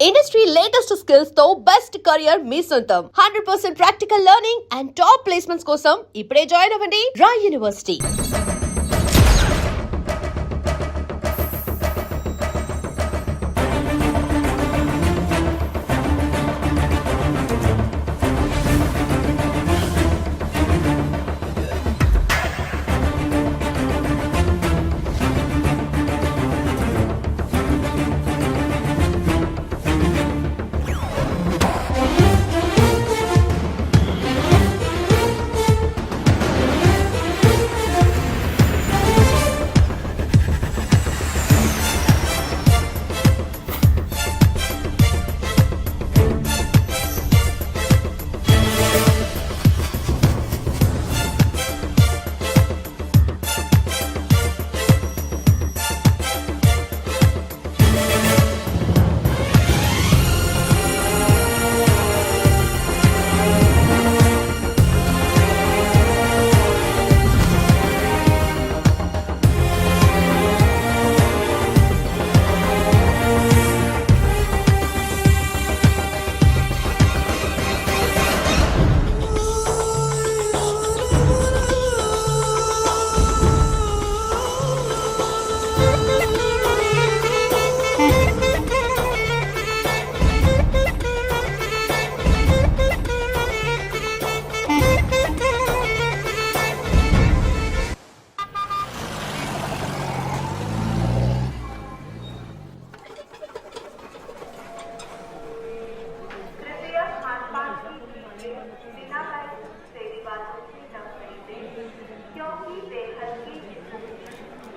Industry latest skills తో best career మీ సొంతం 100% practical learning and top placements కోసం ఇప్పుడే జాయిన్ అవ్వండి రా యూనివర్సిటీ.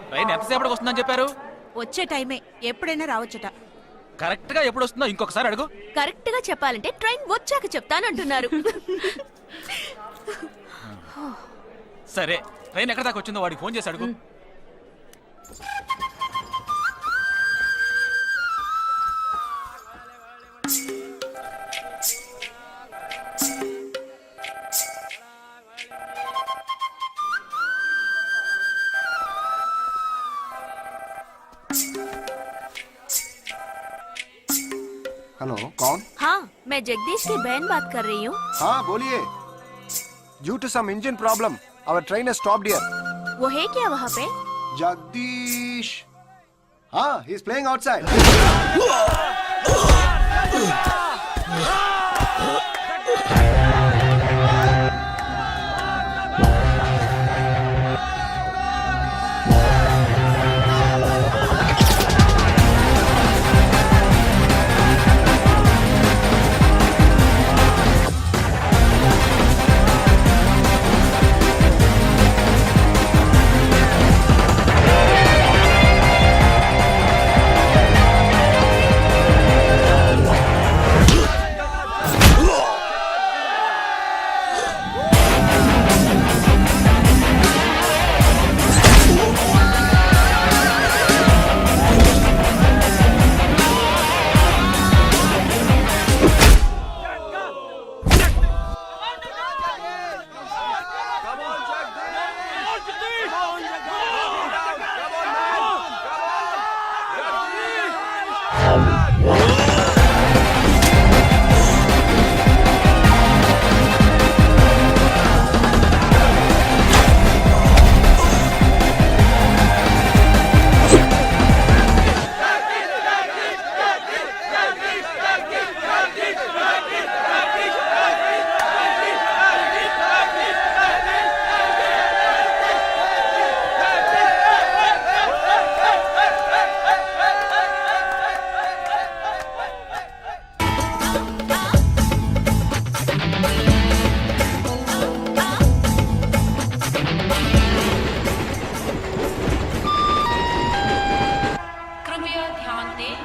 ట్రైన్ ఎంతసేపటికి వస్తుందని చెప్పారు? వచ్చే టైమే, ఎప్పుడైనా రావచ్చుట. కరెక్ట్ గా ఎప్పుడు వస్తుందో ఇంకొకసారి అడుగు. కరెక్ట్ గా చెప్పాలంటే ట్రైన్ వచ్చాక చెప్తానంటున్నారు. సరే, ట్రైన్ ఎక్కడ దాకా వచ్చిందో వాడికి ఫోన్ చేసి అడుగు. हेलो, कौन? हाँ, मैं जगदीश की बहन बात कर रही हूँ. हाँ बोलिए. Due to some engine problem, our train has stopped here. वो है क्या वहाँ पे? Jagdish. हाँ, he is playing outside.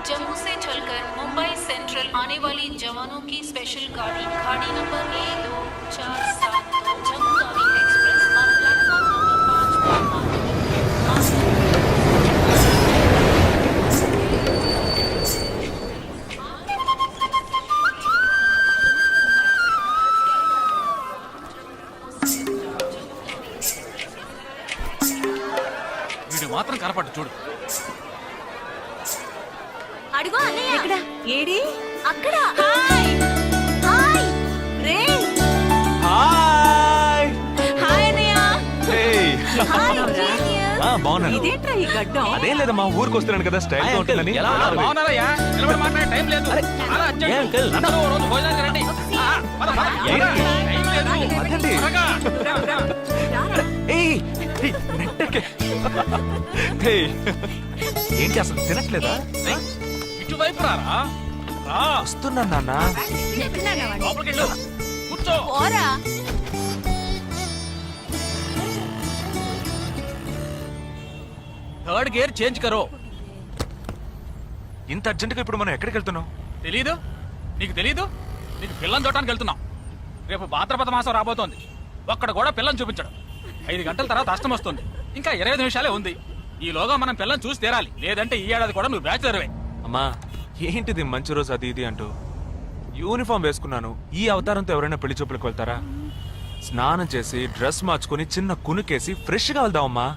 Jammu से चलकर मुंबई सेंट्रल आने वाली जवानों की स्पेशल गाड़ी गाड़ी number A2472 Jammu Tawi express on platform number 5 వీడు మాత్రం కనపడ్డు చూడు. అడుగు అన్నయ్య. ఎక్కడ? ఏడి? అక్కడ హాయ్ హాయ్ రే హాయ్ హాయ్ అన్నయ్య హే హాయ్ జీనియస్ బాగున్నాను ఇదేంట్రా ఈ గడ్డం అదేం లేదమ్మా ఊరికి వస్తున్నాను కదా స్టైల్ గా ఉంటుందని బాగున్నారయ్యా నిలబడి మాట్లాడే టైం లేదు చాలా అర్జెంట్. అందరూ ఓ రోజు భోజనానికి రండి. పద, పద. ఏంటి? టైం లేదు. అదండి. త్వరగా. ఏయ్ ఏయ్, నెట్టకే. ఏయ్, ఏంటి అసలు తినట్లేదా ఇటువైపు రారా రా. వస్తున్నాను నాన్న లోపలికి వెళ్ళు. కూర్చో. పోరా థర్డ్ గేర్ చేంజ్ కరో. ఇంత అర్జెంటుగా ఇప్పుడు మనం ఎక్కడికి వెళ్తున్నాం తెలీదు నీకు తెలీదు నీకు పిల్లని చూడటానికి వెళ్తున్నాం. రేపు భాద్రపద మాసం రాబోతోంది. ఒక్కడ కూడా పిల్లని చూపించడం. 5 గంటల తర్వాత అష్టం వస్తుంది. ఇంకా 25 నిమిషాలే ఉంది. ఈలోగా మనం పిల్లని చూసి తీరాలి. లేదంటే ఈ ఏడాది కూడా నువ్వు బ్యాచులర్వే. అమ్మా ఏంటిది మంచి రోజు అది ఇది అంటూ యూనిఫామ్ వేసుకున్నాను. ఈ అవతారంతో ఎవరైనా పెళ్లి చూపులకు వెళ్తారా? స్నానం చేసి డ్రెస్ మార్చుకుని చిన్న కునుకేసి ఫ్రెష్ గా వెళ్దామమ్మా.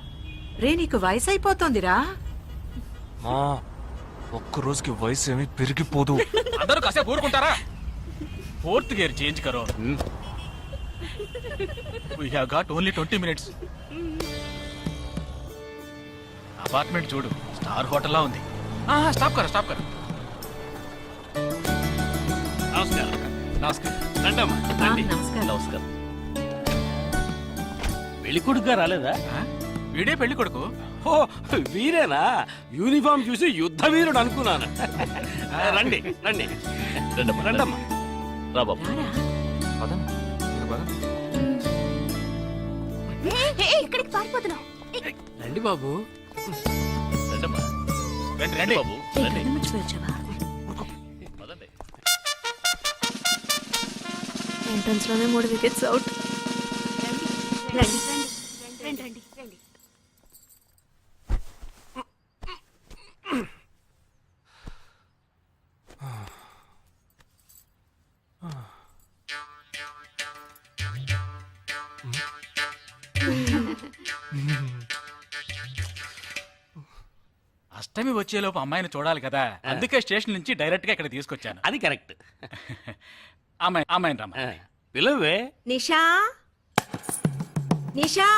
రే నీకు వయసు అయిపోతోందిరా. మా ఒక్క రోజుకి వయసు ఏమి పెరిగిపోదు. అందరూ కాసేపు ఊరుకుంటారా? ఫోర్త్ గేర్ చేంజ్ కరో. We have got only 20 minutes. Apartment చూడు, స్టార్ హోటల్ లా ఉంది. స్టాప్ కర స్టాప్ కర. నమస్కారం నమస్కారం. రండమ్మా రండి. నమస్కారం. పెళ్లి కొడుకుగా రాలేదా? వీడే పెళ్లి కొడుకు. ఓ వీరేనా? యూనిఫామ్ చూసి యుద్ధ వీరుడు అనుకున్నాను. రండి రండి రండమ్మా. రా బాబు. పదండి, మీరు పదండి. ఎక్కడికి పారిపోతున్నావు రండి బాబు. రండమ్మా. రండి రండి బాబు రండి. పదండి. ఎంట్రన్స్ లోనే 3 వికెట్స్ అవుట్. రండి రండి రండి రండి. అష్టమి వచ్చేలోపు అమ్మాయిని చూడాలి కదా, అందుకే స్టేషన్ నుంచి డైరెక్ట్ గా ఇక్కడ తీసుకొచ్చాను. అది కరెక్ట్. అమ్మాయిని రమ్మ. పిలవే. నిషా నిషా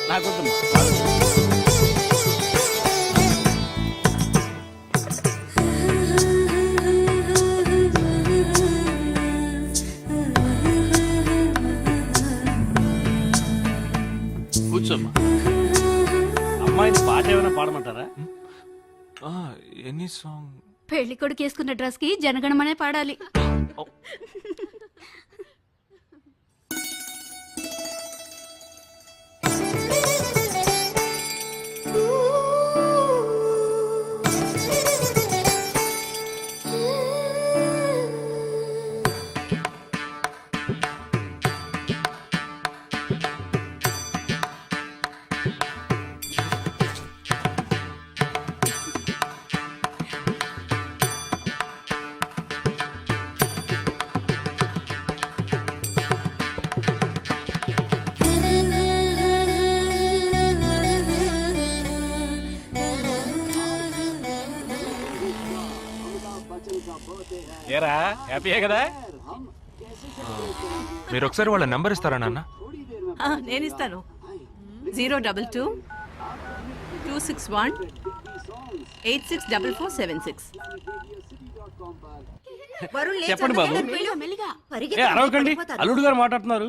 నాకొద్దమ్మా. కూర్చోమ్మా. అమ్మాయిని పాట ఏమైనా పాడమంటారా? Any song? పెళ్లి కొడుకు వేసుకున్న డ్రెస్ కి జనగణమనే పాడాలి. ఏరా హ్యాపీయే కదా? మీరు ఒకసారి వాళ్ళ నెంబర్ ఇస్తారా నాన్న? నేను ఇస్తాను. 022 261 864476. చెప్పండి బాబు. ఏ అరవకండి, అల్లుడు గారు మాట్లాడుతున్నారు.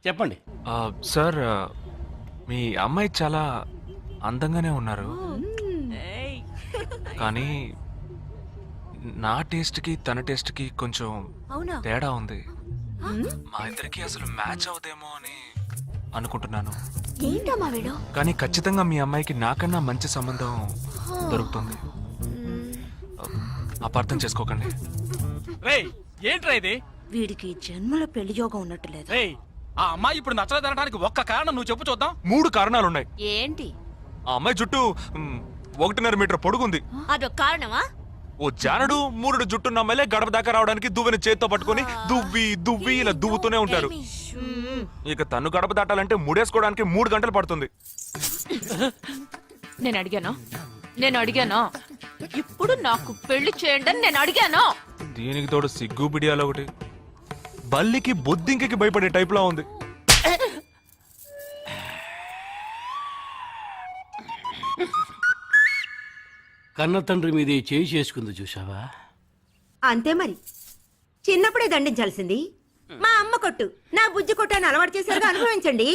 చెప్పండి. సార్, మీ అమ్మాయి చాలా అందంగానే ఉన్నారు, కానీ నా టేస్ట్కి తన టేస్ట్కి కొంచెం తేడా ఉంది. మా ఇద్దరికి అసలు మ్యాచ్ అవుదేమో అని అనుకుంటున్నాను. ఏంటమ్మా వీడు? కానీ ఖచ్చితంగా మీ అమ్మాయికి నాకన్నా మంచి సంబంధం దొరుకుతుంది. అపార్థం చేసుకోకండి. రేయ్ ఏంట్రా ఇది? వీడికి జన్మలో పెళ్లి యోగం ఉన్నట్టు లేదు. రేయ్ ఆ అమ్మాయి ఇప్పుడు నచ్చలేదనడానికి ఒక్క కారణం నువ్వు చెప్పు చూద్దాం. 3 కారణాలున్నాయి. ఏంటి? ఆ అమ్మాయి జుట్టు 1.5 మీటర్ పొడుగుంది. అదొక కారణమా? ఓ జానడు 3 జుట్టున్న అమ్మాయిలే గడప దాకా రావడానికి దువ్వెని చేత్తో పట్టుకొని దువ్వి ఇలా దువ్వుతూనే ఉంటారు. ఇక తను గడప దాటాలంటే ముడేసుకోవడానికి 3 గంటలు పడుతుంది. నేను అడిగాను. ఇప్పుడు నాకు పెళ్లి చేయండి అని నేను అడిగాను. దీనికి తోడు సిగ్గు బిడియాలో ఒకటి. బల్లికి బొద్దింకి భయపడే టైప్ లా ఉంది. కన్న తండ్రి మీద చేయి చేసుకుంది చూసావా? అంతే మరి. చిన్నప్పుడే దండించాల్సింది. మా అమ్మ కొట్టు, నా బుజ్జి కొట్టు అని అలవాటు చేశారుగా, అనుభవించండి.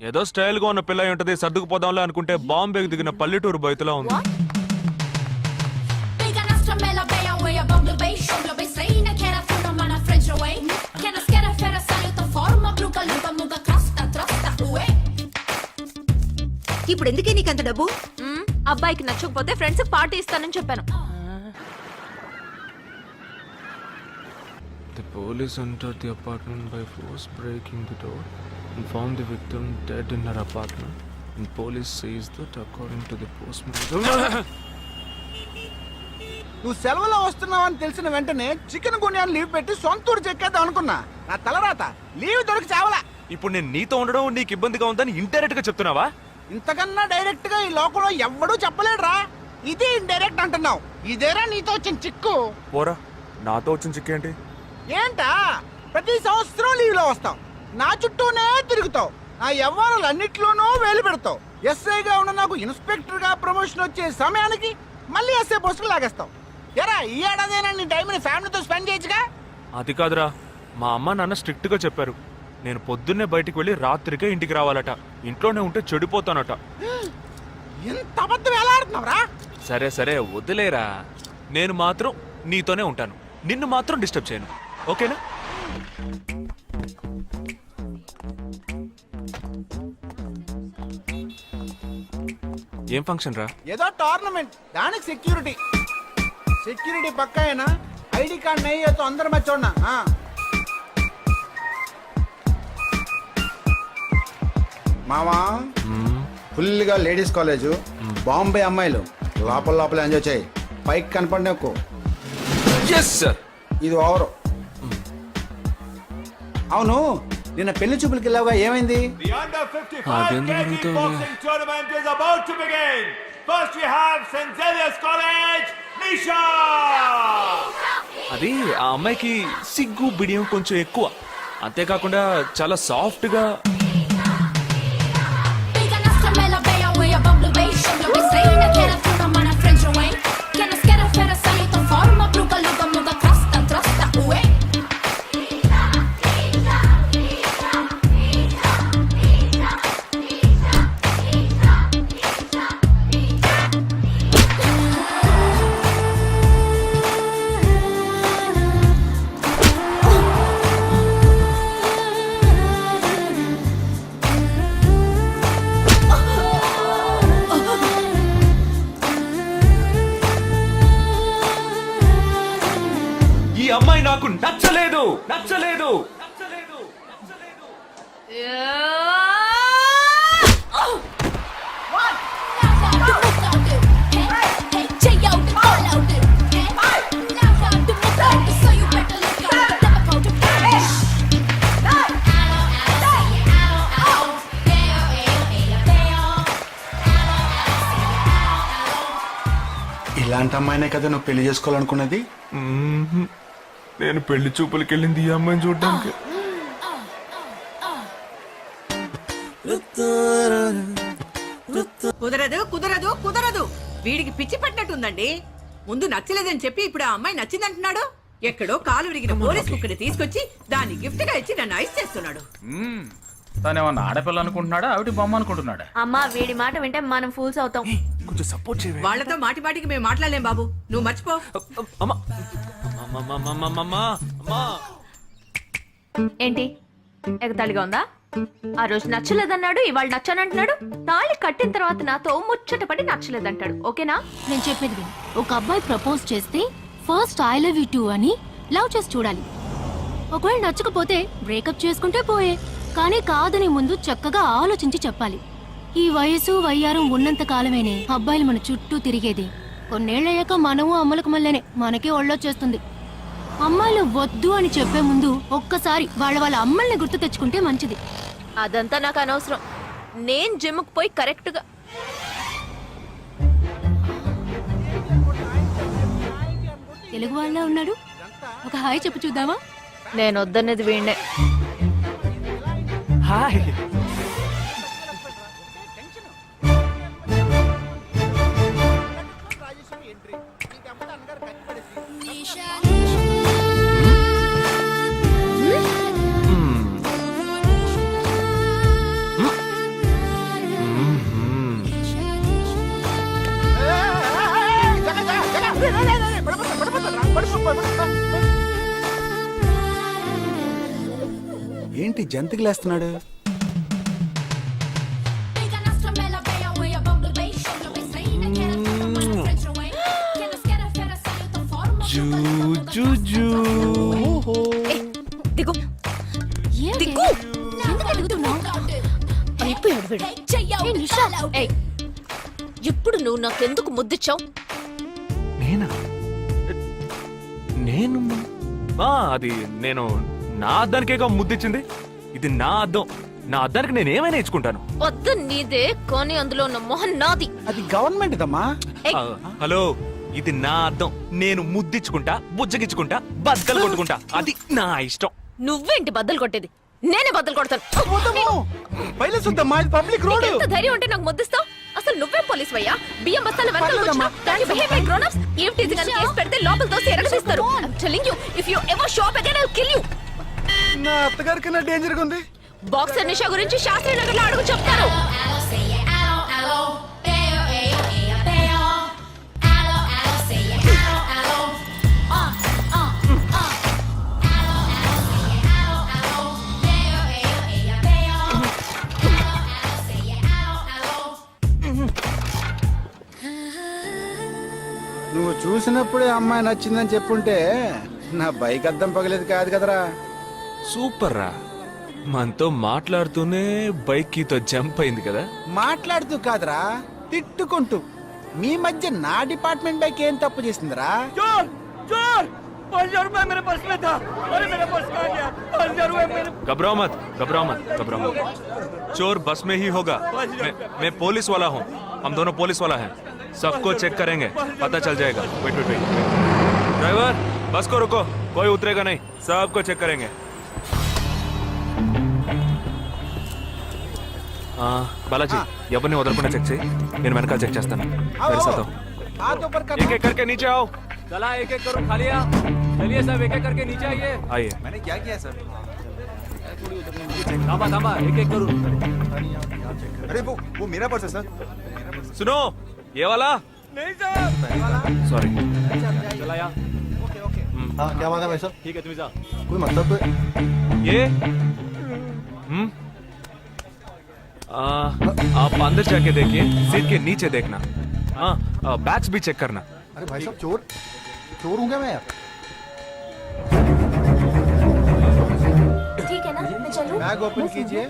ఏదో స్టైల్ గా ఉన్న పిల్ల ఉంటది, సర్దుకుపోదాంలో అనుకుంటే బాంబేకి దిగిన పల్లెటూరు బయటలా ఉంది. ఇప్పుడు ఎందుకే నీకంత డబ్బు? అబ్బాయికి నచ్చకపోతే ఫ్రెండ్స్ పార్టీ ఇస్తానని చెప్పాను. The police entered the apartment by force, breaking the door and found the victim dead in her apartment. And police says that according to the postmortem. నువ్వు సెలవులో వస్తున్నావని తెలిసిన వెంటనే చికెన్ గున్యాన్ని లీవ్ పెట్టి సొంతూరు చెక్కేద్దాం అనుకున్నా. నా తలరాత లీవ్ దొరికి చావలా. ఇప్పుడు నేను నీతో ఉండడం నీకు ఇబ్బందిగా ఉందని ఇండైరెక్ట్ గా చెప్తున్నావా? ఇంతకన్నా డైరెక్ట్ గా ఈ లోకంలో ఎవ్వడూ చెప్పలేడురా. ఇది ఇండైరెక్ట్ అంటున్నావు. ఇదేరా నీతో వచ్చిన చిక్కు. పోరా, నాతో వచ్చిన చిక్కేంటి? ఏంటా ప్రతి సంవత్సరం లీవ్ లో వస్తావు, నా చుట్టూనే తిరుగుతావు, నా వ్యవహారాలన్నిట్లోనూ వేలు పెడతావు. ఎస్ఐగా ఉన్న నాకు ఇన్స్పెక్టర్ గా ప్రమోషన్ వచ్చే సమయానికి మళ్ళీ ఎస్ఐ పోస్టులు లాగేస్తావు. ఎరా ఈ ఏడాదైనా నీ టైంని ఫ్యామిలీతో స్పెండ్ చేయొచ్చుగా. అది కాదురా, మా అమ్మ నాన్న స్ట్రిక్ట్ గా చెప్పారు. నేను పొద్దున్నే బయటికి వెళ్ళి రాత్రికే ఇంటికి రావాలట. ఇంట్లోనే ఉంటే చెడిపోతానట. ఎంత అబద్ధం ఎలా ఆడుతున్నావురా? సరే సరే వదిలేరా. నేను మాత్రం నీతోనే ఉంటాను, నిన్ను మాత్రం డిస్టర్బ్ చేయను. ఓకేనా? ఏం ఫంక్షన్ రా? ఏదో టోర్నమెంట్, దానికి సెక్యూరిటీ పక్కా అయినా ఐడి కార్డ్ నెయ్యతో అందరు మర్చోడినా. మామా ఫుల్ గా లేడీస్ కాలేజ్, బాంబే అమ్మాయిలు లోపల ఎంజాయ్ చేయి. పైకి కనపడినకు ఇది ఓవరు. అవును, నిన్న పెళ్లి చూపులకి వెళ్ళావుగా, ఏమైంది? అది ఆ అమ్మాయికి సిగ్గు బిడియం కొంచెం ఎక్కువ. అంతేకాకుండా చాలా సాఫ్ట్ గా. ఈ అమ్మాయి నాకు నచ్చలేదు. ఇలాంటి అమ్మాయినే కదా నువ్వు పెళ్లి చేసుకోవాలనుకున్నది? నేను పెళ్లి చూపులకి వెళ్ళింది ఈ అమ్మాయిని చూడడానికి. కుదరదు. వీడికి పిచ్చి పట్టినట్టుందండి. ముందు నచ్చలేదని చెప్పి ఇప్పుడు ఆ అమ్మాయి నచ్చిందంటున్నాడు. ఎక్కడో కాలు విరిగిన పోలీస్ కుక్కని తీసుకొచ్చి దాన్ని గిఫ్ట్ గా ఇచ్చి నన్ను ఐస్ చేస్తున్నాడు. తనేమన్నా ఆడపిల్ల అనుకుంటున్నాడా, ఆవిడ బొమ్మ అనుకుంటున్నాడా? అమ్మా వీడి మాట వింటే మనం ఫూల్స్ అవుతాం. కొంచెం సపోర్ట్ చేయండి. వాళ్లతో మాటికి మేము మాట్లాడలేం బాబు, నువ్వు మర్చిపో. ఏంటి ఎగతాళిగా ఉందా? ఆ రోజు నచ్చలేదన్నాడు, ఇవాళ నచ్చానంటున్నాడు. తాళి కట్టిన తర్వాత నాతో ముచ్చటపడి నచ్చలేదంటాడు. ఓకేనా? నేను చెప్పేది విను. ఒక అబ్బాయి ప్రపోజ్ చేస్తే first I love you two అని లవ్ చేసి చూడాలి. ఒకవేళ నచ్చకపోతే బ్రేకప్ చేసుకుంటే పోయే. కానీ కాదని ముందు చక్కగా ఆలోచించి చెప్పాలి. ఈ వయసు వయ్యారం ఉన్నంత కాలమేనే అబ్బాయిలు మన చుట్టూ తిరిగేది. కొన్నేళ్లయ్యాక మనము అమ్మలకు మళ్ళేనే మనకే ఒళ్ళొచ్చేస్తుంది. అమ్మాయిలు వద్దు అని చెప్పే ముందు ఒక్కసారి వాళ్ళ అమ్మల్ని గుర్తు తెచ్చుకుంటే మంచిది. అదంతా నాకు అనవసరం. నేను జిమ్కి పోయి కరెక్ట్గా తెలుగు వాళ్ళ ఉన్నాడు. ఒక హాయ్ చెప్పు చూద్దామా? నేను వద్దనేది వీణ్ణే. హాయ్. ఏంటి జంతికి లేస్తున్నాడు? దిగు దిగు. ఎందుకు ఎదుగుతున్నావు? అయిపోయాడు వీడు. ఏ నిషా, ఏయ్, ఇప్పుడు నువ్వు నాకెందుకు ముద్దిచ్చావు? నేనా? నేను అది నేను నా అద్దానికేగా ముద్దిచ్చింది. ఇది నా అద్దం. నా అద్దానికి నేను ఏమైనా ఇచ్చుకుంటాను. వద్దు నీదే, కానీ అందులో ఉన్న మొహం నాది. అది గవర్నమెంట్ దమ్మా. ఏయ్, హలో, ఇది నా అద్దం. నేను ముద్దిచ్చుకుంటా, బుజ్జగిచ్చుకుంటా, బద్దలు కొట్టుకుంటా. అది నా ఇష్టం. నువ్వేంటి బద్దలు కొట్టేది? నేనే బద్దలు కొడతాను. Public road. ఎంత ధైర్యం ఉంటే నాకు ముద్దిస్తావు? అసలు నువ్వే పోలీస్ వయ్యా? బియ్యం బస్తాల వెనకాల పర్లేదమ్మా. కూర్చున్నావు. Can you behave like grown-ups? ఏం టీజీ గాని కేసు పెడితే లోపల తోసి ఎరగదీస్తారు. I'm telling you, if you ever show up again, I'll kill you. నా అత్తగారి కన్నా డేంజర్ గా ఉంది. బాక్సర్ నిషా గురించి శాస్త్రి నగర్ లో అడుగు చెప్తారు. నువ్వు చూసినప్పుడే అమ్మాయి నచ్చిందని చెప్పుంటే నా బైక్ అద్దం పగలేదు కాదు కదరా. సూపర్ రా. మనతో మాట్లాడుతూనే బైక్ కీతో జంప్ అయింది కదా. మాట్లాడుతూ కాదురా, తిట్టుకుంటూ. మీ మధ్య నా డిపార్ట్మెంట్ బైక్ ఏం తప్పు చేసిందిరా? घबराओ मत, घबराओ मत, घबराओ मत. चोर बस में ही होगा. मैं पुलिस वाला हूँ. हम दोनों पुलिस वाला हैं. सबको चेक करेंगे, पता चल जाएगा. Wait wait wait. ड्राइवर, बस को रुको. कोई उतरेगा नहीं. सबको चेक करेंगे. बालाजी, ఎవరిని వదలకుండా చెక్ చేయి. నేను వెనకాల చెక్ చేస్తాను. मेरे साथ आओ. हाथ ऊपर कर. एक एक करके नीचे आओ. चला एक एक करो, खा लिया. चलिए सब एक एक करके नीचे आइए. आइए. मैंने क्या किया सर? थामा थामा, एक एक करो. अरे वो मेरा पर्स है सर. सुनो, ये वाला नहीं सर. सॉरी. चला यार. हाँ क्या बात है भाई साहब? ठीक है तुम जा. कोई मतलब तो ये आप अंदर जाके देखिए. सीट के नीचे देखना. हाँ, बैग्स भी चेक करना. अरे भाई साहब चोर चोर हूँ क्या मैं यार? ठीक है ना, मैं चलूं? बैग ओपन कीजिए.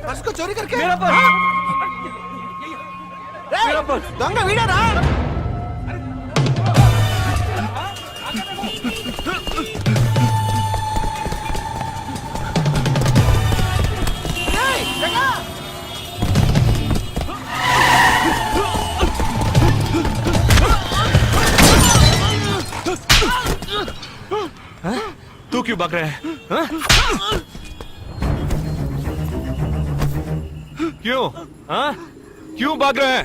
पर्स को चोरी करके मेरा पर्स. मेरा पर्स. दंगा वीडरा. तू क्यों भाग रहा है? हाँ? क्यों? हाँ? क्यों भाग रहा है?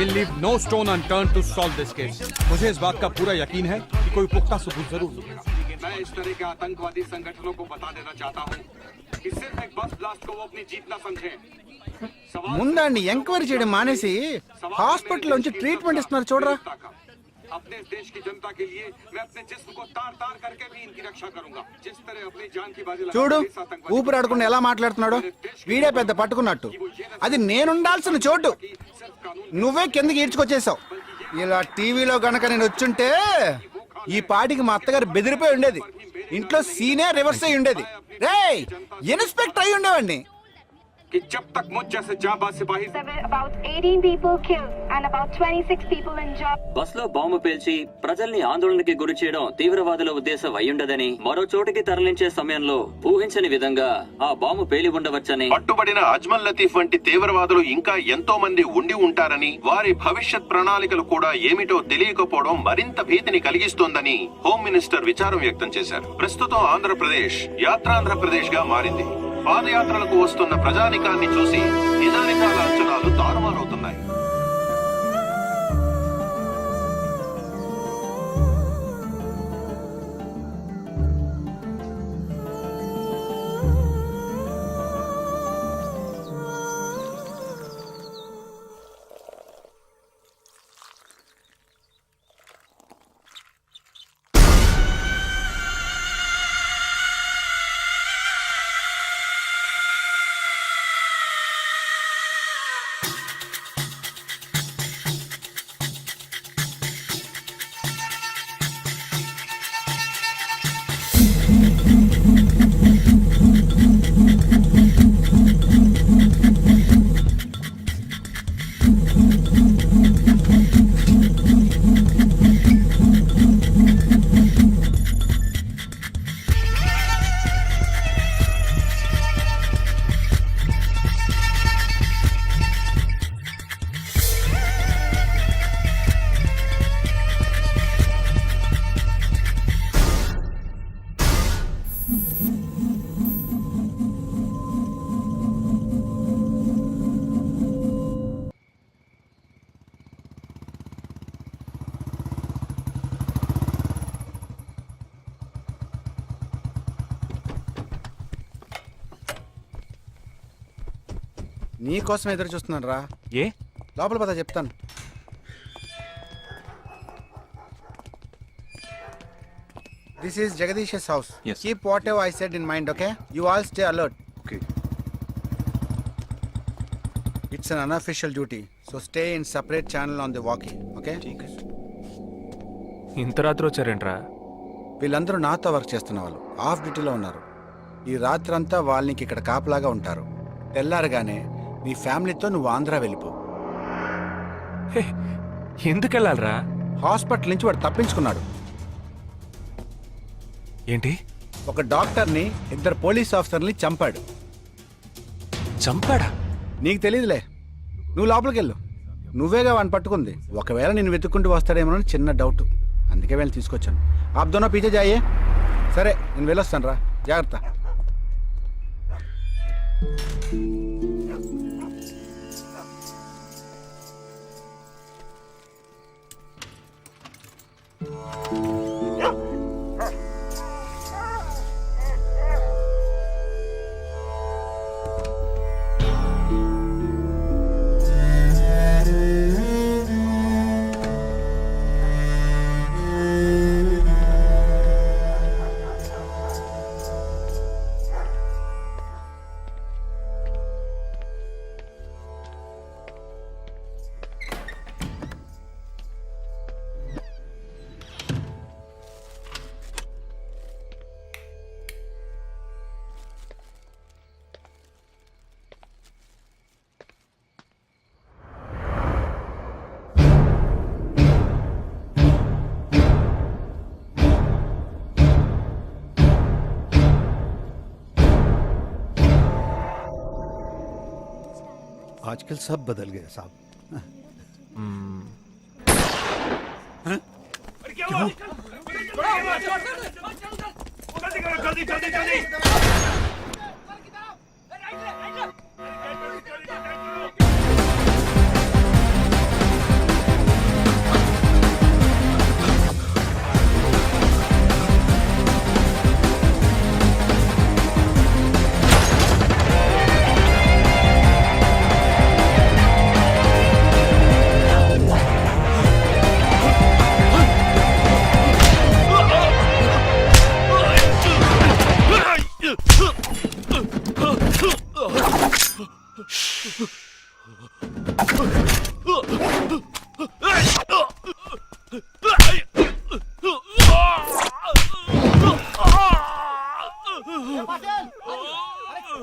We'll leave no stone unturned to solve this case. मुझे इस बात का पूरा यकीन है कि कोई पुख्ता सबूत जरूर मिलेगा। मैं इस तरह के आतंकवादी संगठनों को बता देना चाहता हूँ कि सिर्फ एक बस ब्लास्ट को वो अपनी जीत ना समझें। ముందండి ఎంక్వైరీ చేయడం మానేసి హాస్పిటల్ నుంచి ట్రీట్మెంట్ ఇస్తున్నారు చూడరా. अपने देश की जनता के लिए मैं अपने जिस्म को तार तार करके भी इनकी रक्षा करूंगा। जिस तरह अपनी जान की बाजी చూడు ఊపిరాడకుండా ఎలా మాట్లాడుతున్నాడు. వీడే పెద్ద పట్టుకున్నట్టు. అది నేనుండాల్సిన చోటు నువ్వే కిందకి ఈడ్చుకొచ్చేసావు. ఇలా టీవీలో గనక నేను వచ్చుంటే ఈ పాటికి మా అత్తగారు బెదిరిపోయి ఉండేది. ఇంట్లో సీనే రివర్స్ అయి ఉండేది. రేయ్ ఇన్స్పెక్టర్ అయి ఉండేవాడిని. कि जब तक मुझ जैसे जाबाज सिपाही About 18 people killed and about 26 people injured. Bus లో బాంబు పేల్చి ప్రజల్ని ఆందోళనకి గురి చేయడం తీవ్రవాదుల ఉద్దేశం అయ్యుండదని, మరో చోటికి తరలించే సమయంలో ఊహించని విధంగా ఆ బాంబు పేలి ఉండవచ్చని, పట్టుబడిన అజ్మల్ లతీఫ్ వంటి తీవ్రవాదులు ఇంకా ఎంతో మంది ఉండి ఉంటారని, వారి భవిష్యత్ ప్రణాళికలు కూడా ఏమిటో తెలియకపోవడం మరింత భీతిని కలిగిస్తోందని హోమ్ మినిస్టర్ విచారం వ్యక్తం చేశారు. ప్రస్తుతం ఆంధ్రప్రదేశ్ యాత్రాంధ్రప్రదేశ్ గా మారింది. పాదయాత్రలకు వస్తున్న ప్రజానికాన్ని చూసి నిజానిజాల అంచనాలు తారుమారవుతున్నాయి. నీకోసం ఎదురు చూస్తున్నాను రా. ఏ లోపల పద చెప్తాను. This is Jagadish's house. Yes. Keep whatever I said in mind, okay? You all stay alert. Okay. It's an unofficial duty, so stay in separate channel on the walkie, okay? ఇంత రాత్రి వచ్చారేంట్రా? వీళ్ళందరూ నాతో వర్క్ చేస్తున్న వాళ్ళు of డ్యూటీలో ఉన్నారు. ఈ రాత్రంతా వాళ్ళకి ఇక్కడ కాపలాగా ఉంటారు. తెల్లారగానే నీ ఫ్యామిలీతో నువ్వు ఆంధ్ర వెళ్ళిపో. ఎందుకు వెళ్ళాలరా? హాస్పిటల్ నుంచి వాడు తప్పించుకున్నాడు. ఏంటి? ఒక డాక్టర్ని, 2 పోలీస్ ఆఫీసర్ని చంపాడు. చంపాడా? నీకు తెలియదులే, నువ్వు లోపలికి వెళ్ళు. నువ్వేగా వాడిని పట్టుకుంది. ఒకవేళ నేను వెతుక్కుంటూ వస్తాడేమోనని చిన్న డౌట్, అందుకే వెళ్ళి తీసుకొచ్చాను. ఆప్ దోనో పీछे जाइए. సరే నేను వెళ్ళొస్తాను రా, జాగ్రత్త. आजकल सब बदल गए साहब.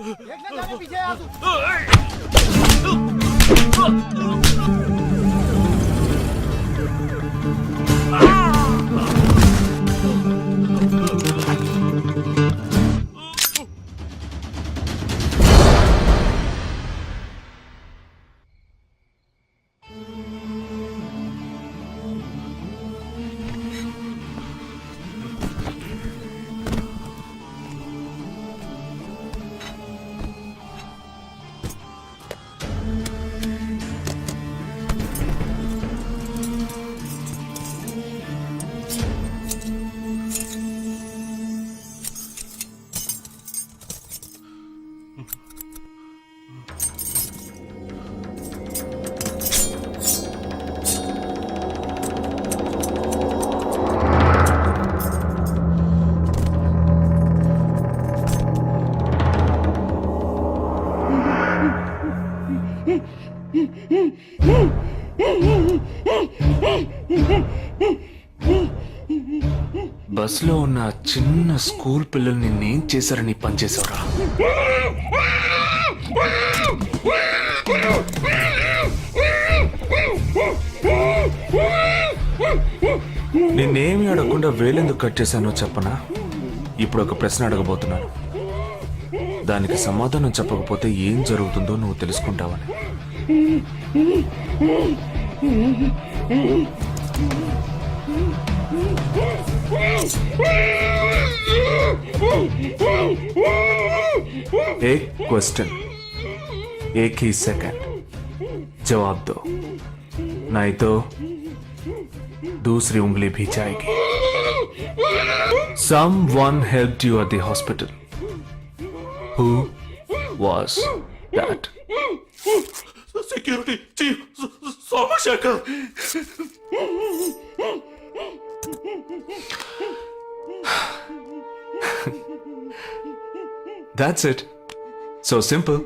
देखने जाने पीछे आ तू। బస్లో ఉన్న చిన్న స్కూల్ పిల్లల్ని నేను చేశారని పనిచేశావురా. నిన్నేమి అడగకుండా వేలెందుకు కట్ చేశానో చెప్పనా? ఇప్పుడు ఒక ప్రశ్న అడగబోతున్నాను. దానికి సమాధానం చెప్పకపోతే ఏం జరుగుతుందో నువ్వు తెలుసుకుంటావని. एक क्वेश्चन एक ही सेकंड जवाब दो, नहीं तो दूसरी उंगली भी जाएगी. Someone helped you at the hospital. Who was that? Security chief Somashekar. That's it. So simple.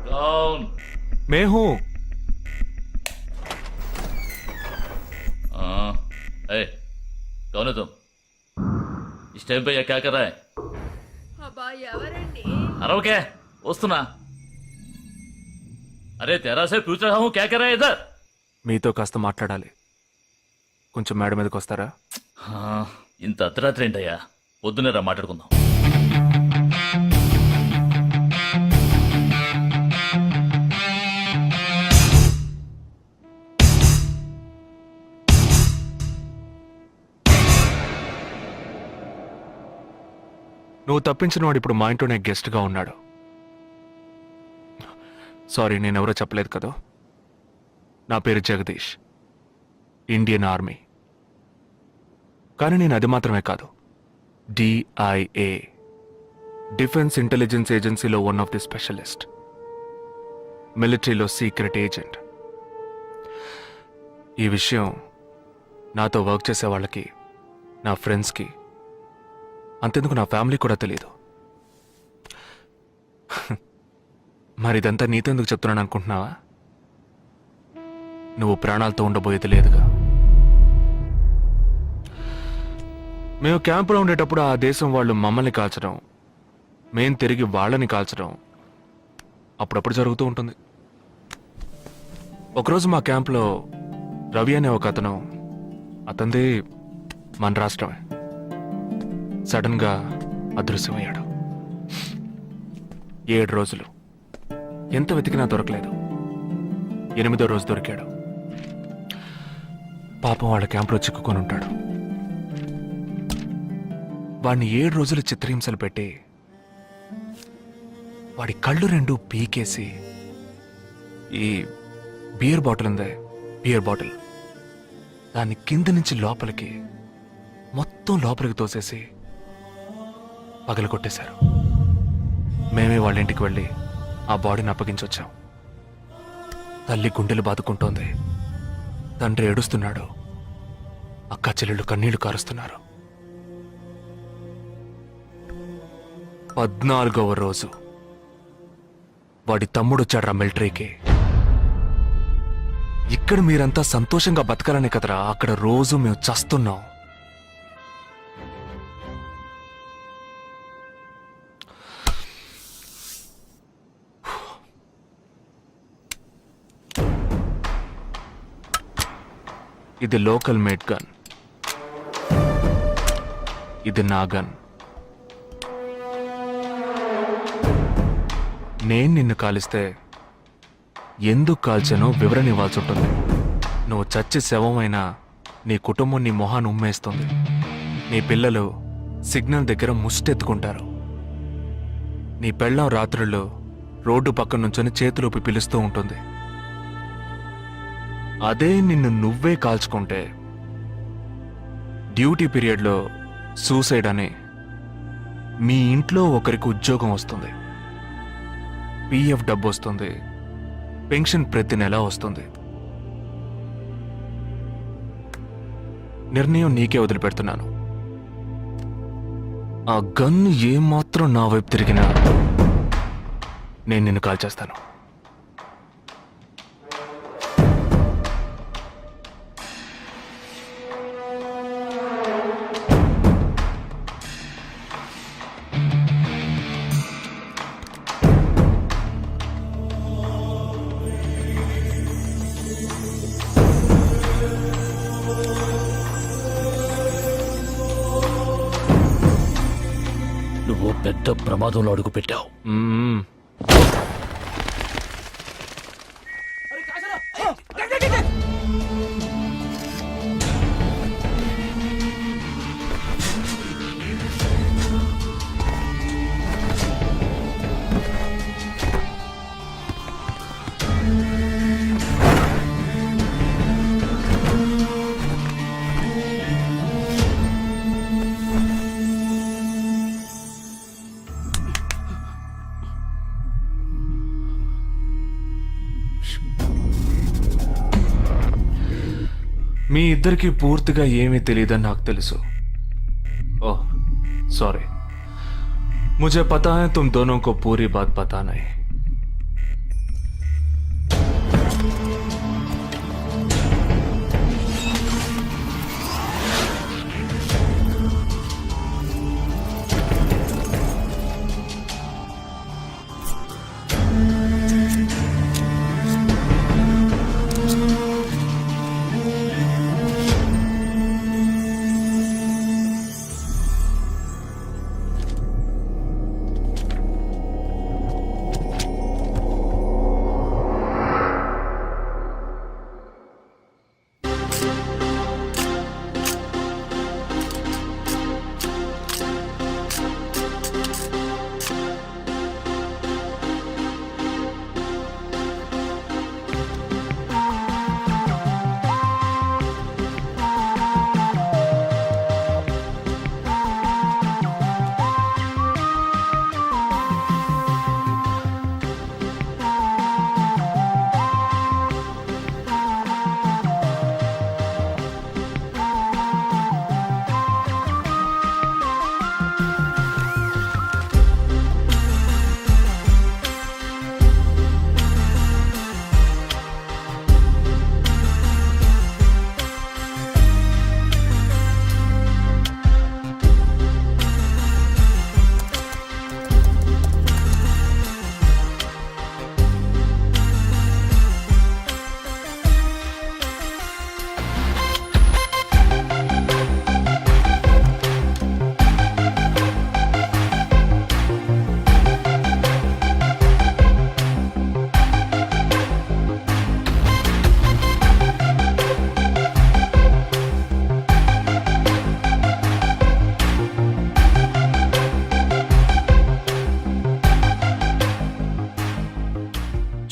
कौन? मैं हूं. कौन है तुम? इस टाइम पे ये क्या कर रहा है? अरे क्या वस्तुना? अरे तेरा से पूछ रहा हूँ क्या कर रहा है इधर? మీతో కాస్త మాట్లాడాలి. కొంచెం మేడ మీదకి వస్తారా? ఇంత అర్ధరాత్రి ఏంటయ్యా? పొద్దునే రా మాట్లాడుకుందాం. నువ్వు తప్పించిన వాడు ఇప్పుడు మా ఇంట్లోనే గెస్ట్గా ఉన్నాడు. సారీ, నేనెవరో చెప్పలేదు కదా. నా పేరు జగదీష్, ఇండియన్ ఆర్మీ. కానీ నేను అది మాత్రమే కాదు, DIA, డిఫెన్స్ ఇంటెలిజెన్స్ ఏజెన్సీలో వన్ ఆఫ్ ది స్పెషలిస్ట్, మిలిటరీలో సీక్రెట్ ఏజెంట్. ఈ విషయం నాతో వర్క్ చేసే వాళ్ళకి, నా ఫ్రెండ్స్కి, అంతెందుకు నా ఫ్యామిలీ కూడా తెలియదు. మరి ఇదంతా నీతెందుకు చెప్తున్నాను అనుకుంటున్నావా? నువ్వు ప్రాణాలతో ఉండబోయేది లేదుగా. మేము క్యాంపులో ఉండేటప్పుడు ఆ దేశం వాళ్ళు మమ్మల్ని కాల్చడం, మేం తిరిగి వాళ్ళని కాల్చడం అప్పుడప్పుడు జరుగుతూ ఉంటుంది. ఒకరోజు మా క్యాంప్లో రవి అనే ఒక అతను, అతనిది మన రాష్ట్రమే, సడన్ గా అదృశ్యమయ్యాడు. 7 రోజులు ఎంత వెతికినా దొరకలేదు. 8వ రోజు దొరికాడు. పాపం వాళ్ళ క్యాంపులో చిక్కుకొని ఉంటాడు. వాడిని 7 రోజులు చిత్రహింసలు పెట్టి వాడి కళ్ళు 2 పీకేసి ఈ బియర్ బాటిల్ ఉందే, బియర్ బాటిల్, దాన్ని కింద నుంచి లోపలికి, మొత్తం లోపలికి తోసేసి పగలు కొట్టేశారు. మేమే వాళ్ళ ఇంటికి వెళ్ళి ఆ బాడీని అప్పగించొచ్చాం. తల్లి గుండెలు బాదుకుంటోంది, తండ్రి ఏడుస్తున్నాడు, అక్క చెల్లెళ్ళు కన్నీళ్లు కారుస్తున్నారు. 14వ రోజు వాడి తమ్ముడు వచ్చాడ్రా మిలిటరీకి. ఇక్కడ మీరంతా సంతోషంగా బతకాలనే కదరా అక్కడ రోజు మేము చస్తున్నాం. ఇది లోకల్ మేడ్ గన్, ఇది నా గన్. నేను నిన్ను కాలిస్తే ఎందుకు కాల్చానో వివరణ ఇవ్వాల్సి ఉంటుంది. నువ్వు చచ్చి శవమైనా నీ కుటుంబం నీ మొహాన్ని ఉమ్మేస్తుంది. నీ పిల్లలు సిగ్నల్ దగ్గర ముష్టెత్తుకుంటారు. నీ పెళ్ళం రాత్రుల్లో రోడ్డు పక్కన నుంచొని చేతులూపి పిలుస్తూ ఉంటుంది. అదే నిన్ను నువ్వే కాల్చుకుంటే డ్యూటీ పీరియడ్లో సూసైడ్ అని మీ ఇంట్లో ఒకరికి ఉద్యోగం వస్తుంది, పిఎఫ్ డబ్బు వస్తుంది, పెన్షన్ ప్రతి నెల వస్తుంది. నిర్ణయం నీకే వదిలిపెడుతున్నాను. ఆ గన్ను ఏమాత్రం నా వైపు తిరిగినా నేను నిన్ను కాల్చేస్తాను. నువ్వు పెద్ద ప్రమాదంలో అడుగు పెట్టావు. మీ ఇద్దరికి పూర్తిగా ఏమీ తెలియదని నాకు తెలుసు. ఓह सॉरी, मुझे पता है तुम दोनों को पूरी बात पता नहीं.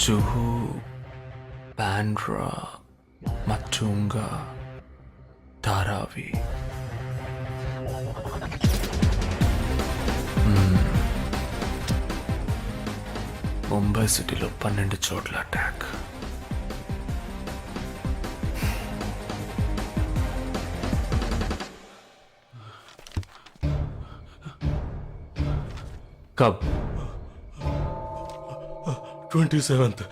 जुहू, बांद्रा, मटुंगा, धारावी. ముంబై సిటీలో 12 చోట్ల అటాక్. कब? 27th.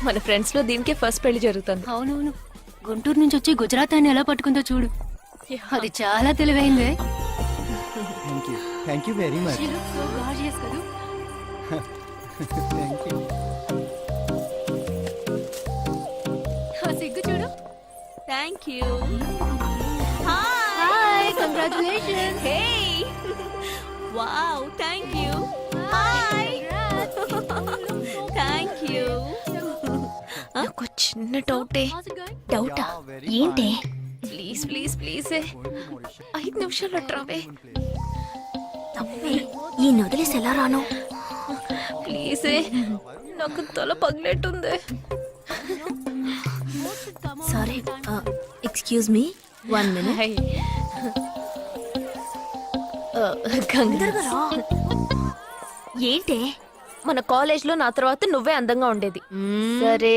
మన ఫ్రెండ్స్ లో దీనికే ఫస్ట్ పెళ్లి జరుగుతుంది. అవునవును, గుంటూరు నుంచి వచ్చి గుజరాత్ అని ఎలా పట్టుకుందో చూడు. అది చాలా తెలివైందే. Thank you very much. She looks so gorgeous కదూ. Thank you. ఆ సిగ్గు చూడు. Thank you. Hi, congratulations. Hey wow, thank you. Hi thank you. నాకు చిన్న డౌటే. డౌటా? ఏంటే? ప్లీజ్ ప్లీజ్ ప్లీజ్ 5 నిమిషాలు ట్రావే. ఈ నదిలేసి ఎలా రాను? ప్లీజ్ నాకు తల పగిలేట్టుంది. Sorry, excuse me, 1 minute. ఏంటే? మన కాలేజ్ లో నా తర్వాత నువ్వే అందంగా ఉండేది. సరే,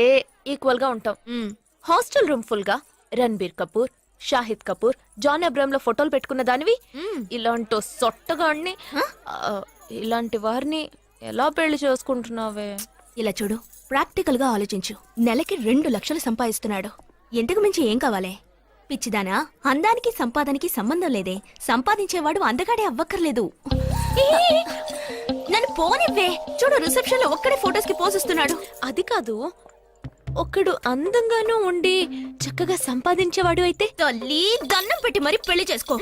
ఈక్వల్ గా ఉంటాం. హాస్టల్ రూమ్ ఫుల్ గా రణబీర్ కపూర్, షాహిద్ కపూర్, జాన్ అబ్రామ్ లో ఫోటోలు పెట్టుకున్న దానివి ఇలాంటి సొట్టగాడిని, ఇలాంటి వారిని ఎలా పెళ్లి చేసుకుంటున్నావే? ఇలా చూడు, ప్రాక్టికల్ గా ఆలోచించు. నెలకి 2 లక్షలు సంపాదిస్తున్నాడు. ఎంతకు మించి ఏం కావాలే? పిచ్చిదానా, అందానికి సంపాదనకి సంబంధం లేదే. సంపాదించేవాడు అందగాడే అవ్వక్కర్లేదు. నన్ను పోనివ్వే. చూడు, రిసెప్షన్ లో ఒక్కడే ఫోటోస్ కి పోజ్ ఇస్తున్నాడు. అది కాదు, ఒకడు అందంగానూ ఉండి చక్కగా సంపాదించేవాడు అయితే తల్లి దండం పెట్టి మరి పెళ్లి చేసుకో.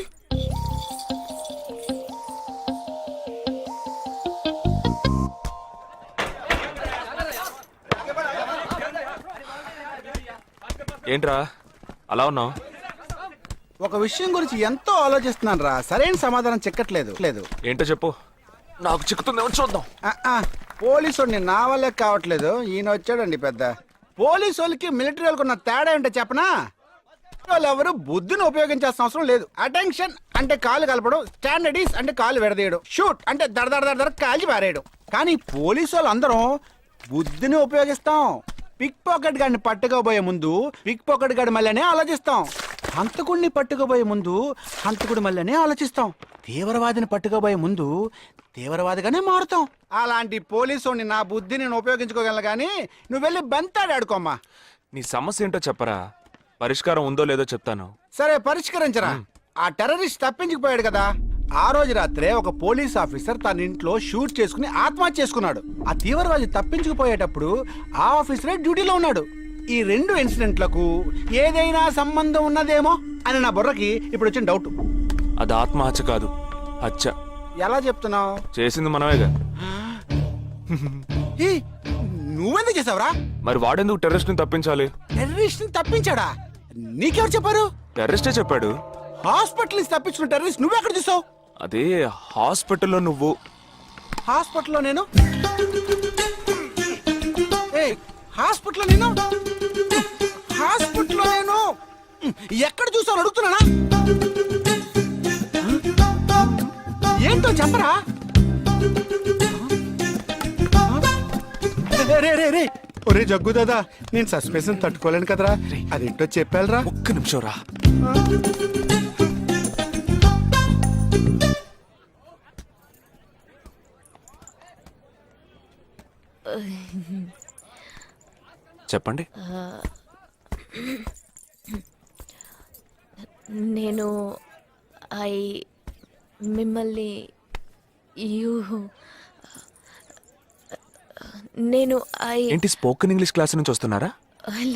ఏంట్రా అలా ఉన్నావు? ఒక విషయం గురించి ఎంతో ఆలోచిస్తున్నాను రా, సరైన సమాధానం చిక్కట్లేదు. ఏంటో చెప్పు, నాకు చిక్కుతుందేమో చూద్దాం. పోలీసు నా వల్లే కావట్లేదు. ఈయన వచ్చాడండి పెద్ద. పోలీసు వాళ్ళకి మిలిటరీ వాళ్ళకి ఉన్న తేడా ఏంటో చెప్పనా? వాళ్ళు ఎవరు బుద్ధిని ఉపయోగించాల్సిన అవసరం లేదు. అటెన్షన్ అంటే కాలు కలపడం, స్టాండర్డీస్ అంటే కాలు విడదీయడం, షూట్ అంటే దడ కాల్చి పారేయడం. కానీ పోలీసు వాళ్ళు అందరం బుద్ధిని ఉపయోగిస్తాం. పిక్ పాకెట్ గాడిని పట్టుకోబోయే ముందు పిక్ పాకెట్ గాడి మళ్ళీనే ఆలోచిస్తాం. హంతకుడిని పట్టుకోబోయే ముందు హంతకుడి మళ్ళీనే ఆలోచిస్తాం. తీవ్రవాదిని పట్టుకోబోయే ముందు తీవ్రవాదిగానే మారుతాం. అలాంటి పోలీసుని నా బుద్ధిని నేను ఉపయోగించుకోగలను, కానీ నువ్వు వెళ్ళి బంతాడు ఆడుకోమ్మా. నీ సమస్య ఏంటో చెప్పరా, పరిష్కారం ఉందో లేదో చెప్తాను. సరే, పరిష్కరించరా. ఆ టెర్రరిస్ట్ తప్పించుకుపోయాడు కదా, ఆ రోజు రాత్రే ఒక పోలీస్ ఆఫీసర్ తన ఇంట్లో షూట్ చేసుకుని ఆత్మహత్య చేసుకున్నాడు. ఆ తీవ్రవాది తప్పించుకుపోయేటప్పుడు ఆ ఆఫీసరే డ్యూటీలో ఉన్నాడు. ఈ 2 ఇన్సిడెంట్లకు ఏదైనా సంబంధం ఉన్నదేమో అని నా బుర్రకి ఇప్పుడు వచ్చిన డౌట్. అది ఆత్మహత్య కాదు, హత్య. ఎలా చెప్తున్నావు? చేసింది మనమేగా. నువ్వెందుకు చేసావురా? మరి వాడెందుకు టెర్రరిస్ట్ ని తప్పించాలి? టెర్రరిస్ట్ ని తప్పించాడా? నీకెవరు చెప్పారు? టెర్రరిస్టే చెప్పాడు. హాస్పిటల్ నుంచి తప్పించుకున్న టెర్రరిస్ట్ నువ్వెక్కడ చూసావు? అదే హాస్పిటల్లో నువ్వు. హాస్పిటల్లో నేను? హాస్పిటల్ నేను హాస్పిటల్ నేను ఎక్కడ చూసావు అడుగుతున్నానా? ఏంటో చెప్పరా? రే రే రే ఒరే జగ్గు దాదా, నేను సస్పెన్షన్ తట్టుకోలేను కదరా, అదేంటో చెప్పాలరా. ఒక్క నిమిషం రా. చెప్పండి. నేను మిమ్మల్ని నేను ఏంటి స్పోకెన్ ఇంగ్లీష్ క్లాస్ నుంచి వస్తున్నారా?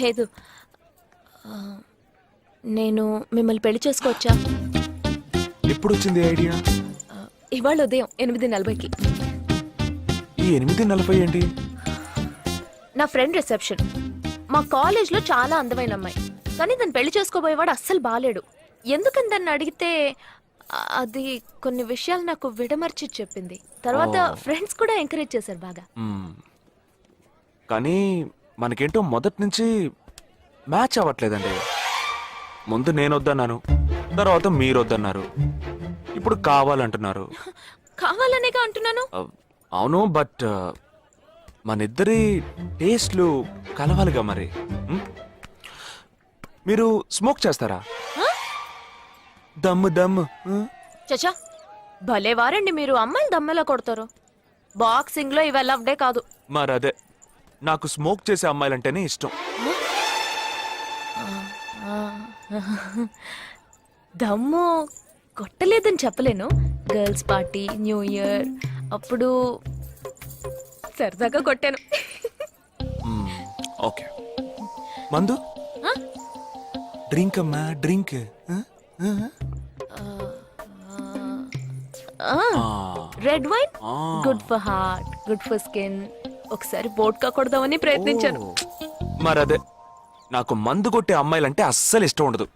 లేదు, నేను మిమ్మల్ని పెళ్లి చేసుకోవచ్చా? ఎప్పుడు వచ్చింది ఐడియా? ఇవాళ ఉదయం 8:40కి. ఈ 8:40 ఏంటి? నా ఫ్రెండ్ రిసెప్షన్. మా కాలేజ్లో చాలా అందమైన అమ్మాయి, కానీ తను పెళ్లి చేసుకోబోయేవాడు అస్సలు బాలేడు. ఎందుకని దాన్ని అడిగితే అది కొన్ని విషయాలు నాకు విడమర్చి చెప్పింది. తర్వాత ఫ్రెండ్స్ కూడా ఎంకరేజ్ చేశారు బాగా. కానీ మనకేంటో మొదటి నుంచి మ్యాచ్ అవ్వట్లేదండి. ముందు నేను వద్దన్నాను, తర్వాత మీరు వద్దన్నారు, ఇప్పుడు కావాలంటున్నారు. కావాలనేగా అంటున్నాను. అవును, బట్ మనిద్దరి టేస్ట్లు కలవాలిగా మరి. మీరు స్మోక్ చేస్తారా? దమ్ము దమ్ము. చచా, భలే వారండి మీరు. అమ్మాయిలు దమ్మెలా కొడతారు. బాక్సింగ్ లో ఇవి అలవ్డే కాదు. మరదే, నాకు స్మోక్ చేసే అమ్మాయిలంటేనే ఇష్టం. దమ్ము కొట్టలేదని చెప్పలేను. గర్ల్స్ పార్టీ, న్యూ ఇయర్ అప్పుడు సరదాగా కొట్టాను. ఓకే, మందు డ్రింక్ అమ్మా, drink. Red wine good for heart, good for skin. ఒకసారి వోడ్కా కొడదామని ప్రయత్నించాను. మరదే, నాకు మందు కొట్టే అమ్మాయిలంటే అస్సలు ఇష్టం ఉండదు.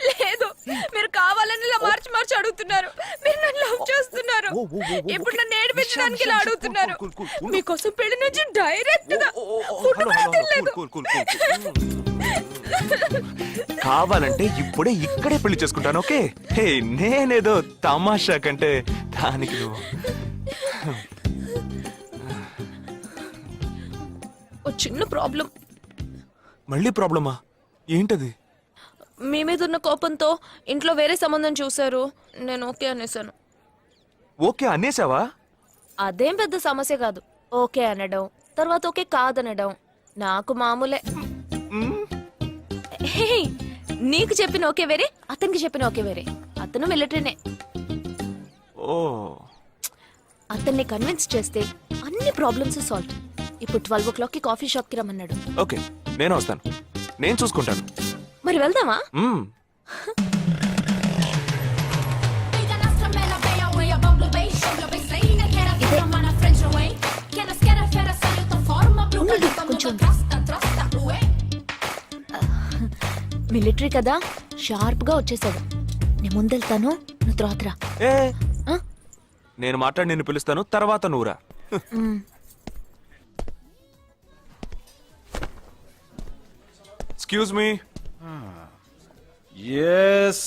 లేదు, మీరు కావాలని ఇలా మార్చి మార్చి అడుగుతున్నారు. మీరు నన్ను లవ్ చేస్తున్నారు. ఇప్పుడు నన్ను ఏడిపించడానికి ఇలా అడుగుతున్నారు. మీకోసం పెళ్లి నుంచి డైరెక్ట్ గా ఫుడ్ కూడా తినలేదు. కావాలంటే ఇప్పుడే ఇక్కడే పెళ్లి చేసుకుంటాను. ఓకే, హే, నేనేదో తమాషా కంటే దానికి నువ్వు. ఓ చిన్న ప్రాబ్లం. మళ్ళీ ప్రాబ్లమా? ఏంటది? మీ మీద ఉన్న కోపంతో ఇంట్లో వేరే సంబంధం చూశారు. నేను ఓకే అనేసాను. ఓకే అనేసావా? అదేం పెద్ద సమస్య కాదు. ఓకే అనడం, తర్వాత ఓకే కాదనడం నాకు మామూలే. హే, నీకు చెప్పిన ఓకే వేరే, అతనికి చెప్పిన ఓకే వేరే. అతను మిలిటరీనే. ఓ, అతన్ని కన్విన్స్ చేస్తే అన్ని ప్రాబ్లమ్స్ సాల్వ్. ఇప్పుడు 12 o'clockకి కాఫీ షాప్ కి రమ్మన్నాడు. ఓకే, నేను వస్తాను, నేను చూసుకుంటాను. మరి వెళ్దామా? మిలిటరీ కదా, షార్ప్ గా వచ్చేసాడు. నేను ముందెళ్తాను, నువ్వు తర్వాత రా. నేను మాట్లాడి నిన్ను పిలుస్తాను, తర్వాత నువ్వురా. Excuse me. Yes.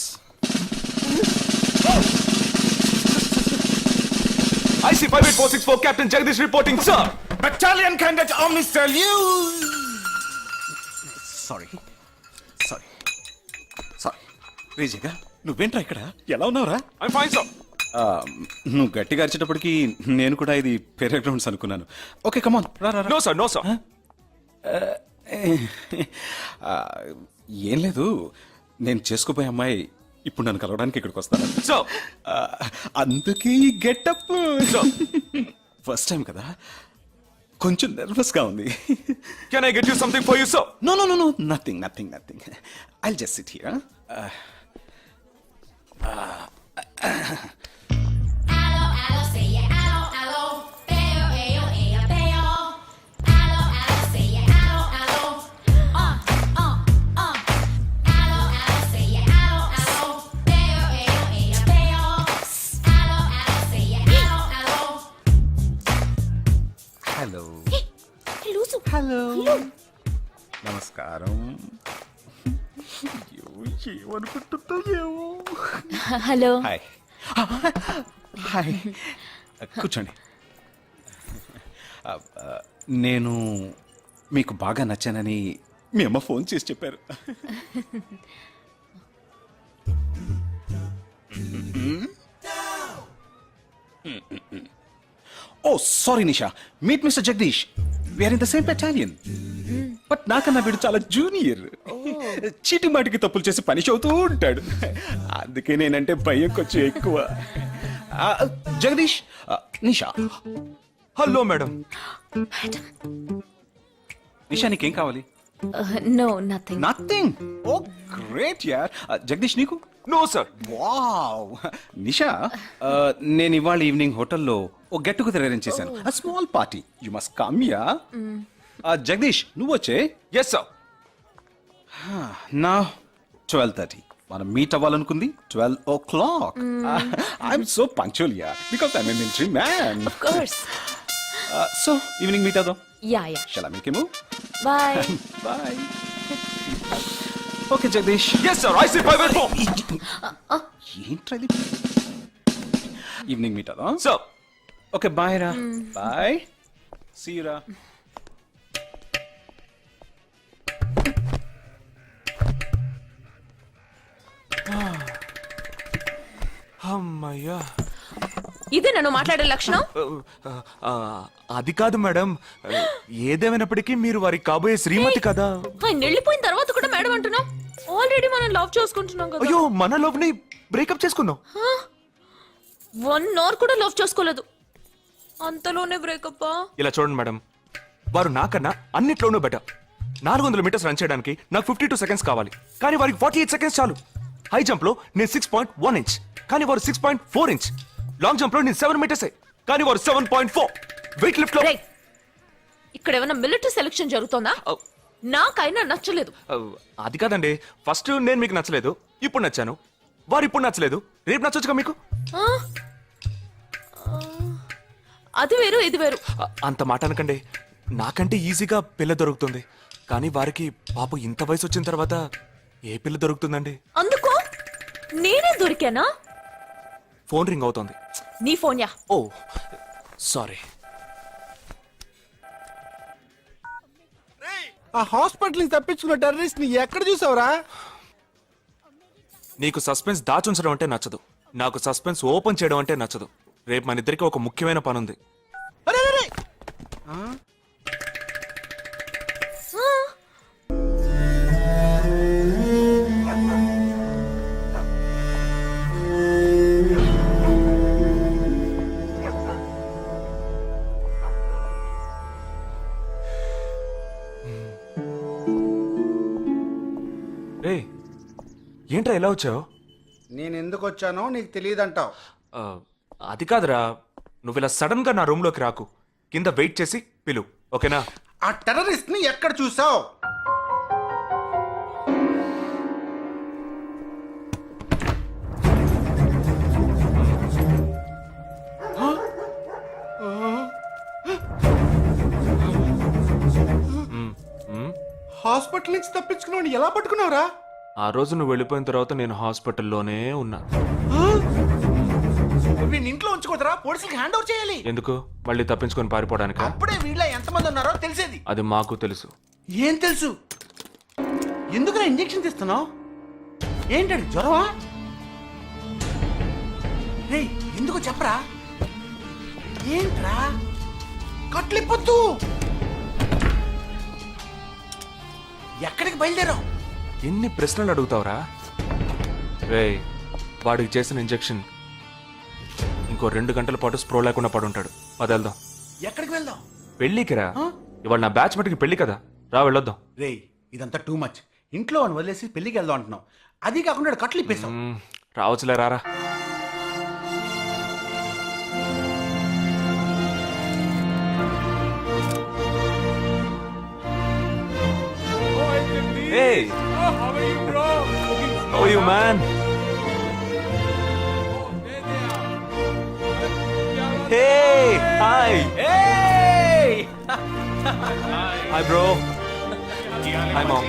IC 58464 Captain Jagdish reporting, sir. Battalion Cadet Omni salute. Sorry. రేజగా నువ్వేంట్రా ఇక్కడ? ఎలా ఉన్నావురా? I'm fine, sir. నువ్వు గట్టిగా అరిచేటప్పటికి నేను కూడా ఇది పేరే గ్రౌండ్స్ అనుకున్నాను. ఓకే, కమాన్ రా. No, sir. ఏం లేదు, నేను చేసుకోబోయే అమ్మాయి ఇప్పుడు నన్ను కలవడానికి ఇక్కడికి వస్తాను. So, అందుకే ఈ గెటప్. ఫస్ట్ టైం కదా, కొంచెం నర్వస్ గా ఉంది. can I get you something for you, sir? No. Nothing. I'll just sit here. ఏమనుకుంటుందో ఏమో. హలో. హాయ్ హాయ్ కూర్చోండి. నేను మీకు బాగా నచ్చానని మీ అమ్మ ఫోన్ చేసి చెప్పారు. Oh sorry Nisha, meet mister Jagadish. We're in the same battalion. But నాకన్నా వీడు చాలా జూనియర్. చీటి మాటికి తప్పులు చేసి పనిష్ అవుతూ ఉంటాడు. అందుకే నేనంటే భయం కొంచెం ఎక్కువ. జగదీష్, నిషా. Hello madam. నిషా నీకేం కావాలి? No nothing. Nothing. Oh great యార్. జగదీష్ నీకు? No sir. వావ్. నిషా, నేను ఇవాళ ఈవినింగ్ హోటల్లో ఓ గెట్ టుగెదర్ అరేంజ్ చేశాను. Small party. You must come yeah. Jagadish నువ్వు వచ్చే. Yes sir. నా 12:30 మనం మీట్ అవ్వాలనుకుంది 12 o'clock. I'm so punctual yeah because I'm a military man. Of course. So evening meet అవుదాం. Yeah yeah. Shall I make a move? Bye. Bye. Okay Jagadish. Yes sir. I see 584. ఏంట్రది? Evening meet అవుదాం. Sir. Okay bye రా. Bye. See you రా. అమ్మయ్యా. ఇదే నన్ను మాట్లాడే లక్షణం. అది కాదు మేడం, ఏదేమైనప్పటికీ మీరు వారి కాబోయే శ్రీమతి కదా. ఆయన వెళ్ళిపోయిన తర్వాత కూడా మేడం అంటున్నావు. ఆల్రెడీ మనం లవ్ చేసుకుంటున్నాం కదా. అయ్యో, మన లవ్ ని బ్రేకప్ చేసుకుందాం. 1 hour కూడా లవ్ చేసుకోలేదు, అంతలోనే బ్రేకప్. ఇలా చూడండి మేడం, వారు నాకన్నా అన్నిట్లోనూ బెటర్. 400 మీటర్స్ రన్ చేయడానికి నాకు 52 seconds కావాలి, కానీ వారికి 48 seconds చాలు. హై జంప్ లో నేను 6.1 inch, కానీ వారు 6.4 inch. లాంగ్ జంప్ లో నేను 7 meters, కానీ వారు 7.4. వెయిట్ లిఫ్ట్ లో ఇక్కడ ఏమైనా మిలిటరీ సెలక్షన్ జరుగుతుందా? నాకైనా నచ్చలేదు. అది కాదండి, ఫస్ట్ నేను మీకు నచ్చలేదు, ఇప్పుడు నచ్చాను. వారు ఇప్పుడు నచ్చలేదు, రేపు నచ్చొచ్చుగా మీకు. అది వేరు ఇది వేరు. అంత మాట అనకండి, నాకంటే ఈజీగా పిల్ల దొరుకుతుంది, కానీ వారికి పాప ఇంత వయసు వచ్చిన తర్వాత ఏ పిల్ల దొరుకుతుందండి? అందుకో నేనే దొరికానా? ఫోన్ రింగ్ అవుతోంది. నీ ఫోన్ యా. ఓ సారీ. ఆ హాస్పిటల్ నుంచి తప్పించుకున్న టెర్రరిస్ట్ ని ఎక్కడ చూసావురా? నీకు సస్పెన్స్ దాచుంచడం అంటే నచ్చదు, నాకు సస్పెన్స్ ఓపెన్ చేయడం అంటే నచ్చదు. రేపు మన ఇద్దరికి ఒక ముఖ్యమైన పని ఉంది. అరే అరే, అరే. రే, ఏంట్రా ఎలా వచ్చావు? నేను ఎందుకు వచ్చానో నీకు తెలియదంటావు. అది కాదురా, నువ్వు ఇలా సడన్ గా నా రూమ్ లోకి రాకు, కింద వెయిట్ చేసి పిలువు, ఓకేనా? ఆ టెర్రరిస్ట్ ని ఎక్కడ చూసావు? హాస్పిటల్ నుంచి తప్పించుకున్నావు, ఎలా పట్టుకున్నావురా? ఆ రోజు నువ్వు వెళ్ళిపోయిన తర్వాత నేను హాస్పిటల్లోనే ఉన్నా. వీడిని ఇంట్లో ఉంచుకోదరా, పోలీసులకు హ్యాండ్ ఓవర్ చేయాలి. ఎందుకు? మళ్ళీ తప్పించుకొని పారిపోవడానికి? అప్పుడే వీళ్ళ ఎంతమంది ఉన్నారో తెలిసేది. అది మాకు తెలుసు. ఏం తెలుసు? ఎందుకురా ఇంజెక్షన్ తీస్తున్నావు? ఏంటండి జ్వరమా? రేయ్, ఎందుకు చెప్పరా? ఏంట్రా కట్లిప్పొద్దు. ఎక్కడికి బయలుదేరావు? ఎన్ని ప్రశ్నలు అడుగుతావురా? రేయ్, వాడికి చేసిన ఇంజెక్షన్ ఇంకో 2 గంటల పాటు స్ప్రో లేకుండా పడుంటాడు. వెళ్దాం. ఎక్కడికి వెళ్దాం? పెళ్ళికి రా. ఇవాళ నా బ్యాచ్ మటుకి పెళ్లి కదా, రా వెళ్ళొద్దాం. రేయ్, ఇదంతా టూ మచ్. ఇంట్లో అని వదిలేసి పెళ్లికి వెళ్దాం అంటున్నావు, అది కాకుండా కట్లు ఇప్పేసావు. రావచ్చులే, రారా. Hey! How are you, bro? How are you, man? Hey! Hi! Hey! Hi, bro. Hi, mom.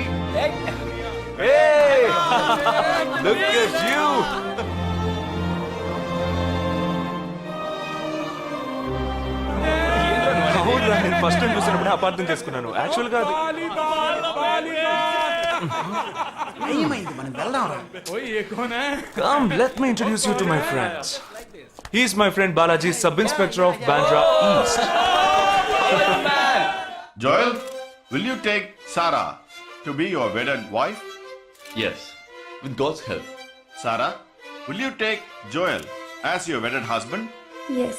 Hey! Look at you! అవునురా, నేను ఫస్ట్ టైం చూసినప్పుడే అపార్థం చేసుకున్నాను. యాక్చువల్ గా ఏమైంది మనం వెళ్దాంరా. Come, let me introduce you to my friends. He's my friend Balaji, Sub-Inspector of Bandra East. Joel, will you take Sarah to be your wedded wife? Yes, with God's help. Sarah, will you take Joel as your wedded husband? Yes,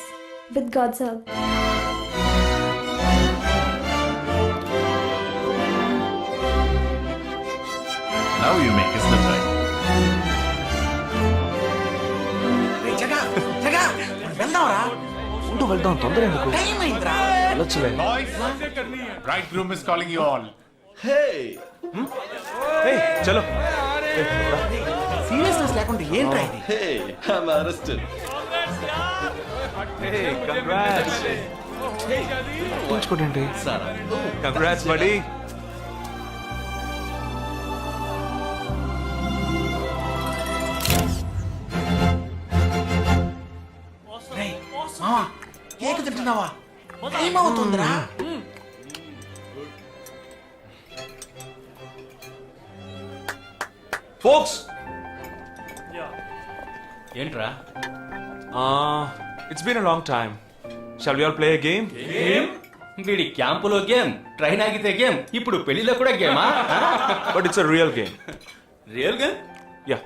with God's help. Now you may kiss the bride. జగా జగా వెళ్దాంరా. ఉండు వెళ్దాం, తొందర ఎందుకు? Time అయిందిరా. వెళ్ళొచ్చులే. Boys, bridegroom is calling you all. Hey! Hey, చలో. Seriousness లేకుండా ఏంట్రా ఇది? Hey, I'm arrested. Hey, congrats. ఉంచుకోండి. Sarah. Congrats, buddy. రేయ్, మావా, కేక్ తింటున్నావా? టైం అవుతుందిరా. Folks! ఏంట్రా? It's been a long time. Shall we all play a game? వీడి క్యాంపులో గేమ్, ట్రైన్ ఆగితే గేమ్, ఇప్పుడు పెళ్లిలో కూడా గేమా? But it's a real game. Real game? Yeah.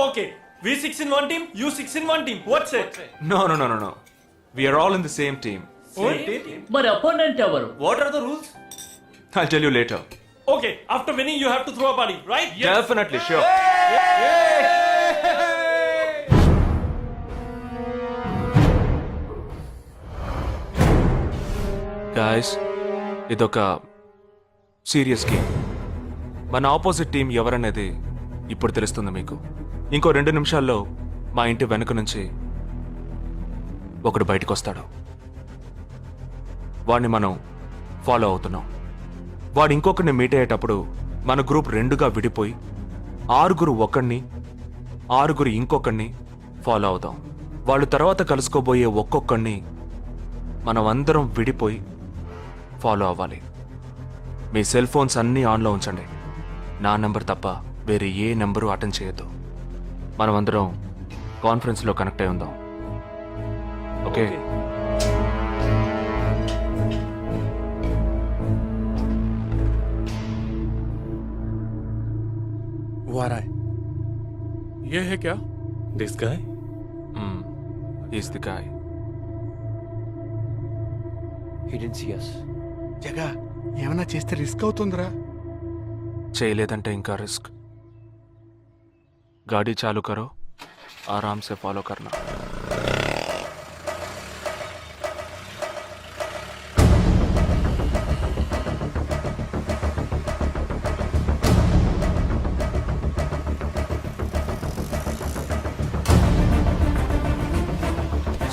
Okay, we 6 in one team, you 6 in one team. What's it? No. We are all in the same team. మరి opponent ఎవరు? What are the rules? I'll tell you later. Okay, after winning you have to throw a party, right? Definitely, sure. Guys, ఇదొక serious game. మన opposite team ఎవరనేది ఇప్పుడు తెలుస్తుంది మీకు. ఇంకో 2 నిమిషాల్లో మా ఇంటి వెనుక నుంచి ఒకడు బయటకు వస్తాడు. వాడిని మనం ఫాలో అవుతున్నాం. వాడు ఇంకొకరిని మీట్ అయ్యేటప్పుడు మన గ్రూప్ 2గా విడిపోయి 6 ఒకడిని 6 ఇంకొకరిని ఫాలో అవుతాం. వాళ్ళు తర్వాత కలుసుకోబోయే ఒక్కొక్కడిని మనం అందరం విడిపోయి ఫాలో అవ్వాలి. మీ సెల్ ఫోన్స్ అన్నీ ఆన్లో ఉంచండి. నా నెంబర్ తప్ప వేరే ఏ నెంబరు అటెండ్ చేయొద్దు. మనం అందరం కాన్ఫరెన్స్లో కనెక్ట్ అయి ఉందాం. ఓకే? वो आ रहा है. ये है क्या? This guy? He's the guy. He didn't see us. జగా ఏమన్నా చేస్తే రిస్క్ అవుతుందిరా. చేయలేదంటే ఇంకా రిస్క్. गाड़ी चालू करो, आराम से फॉलो करना.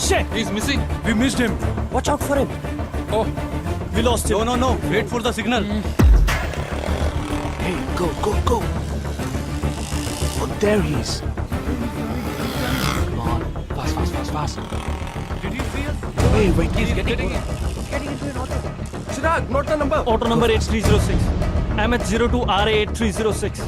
Shit! He's missing. We missed him. Watch out for him. Oh, we lost him. No. Wait for the signal. Hey, go. Oh, there he is. Come on, fast. Did you see us? Wait, He's getting in. into an auto. Chirag, note the number. Auto number 8306. MH02RA 8306.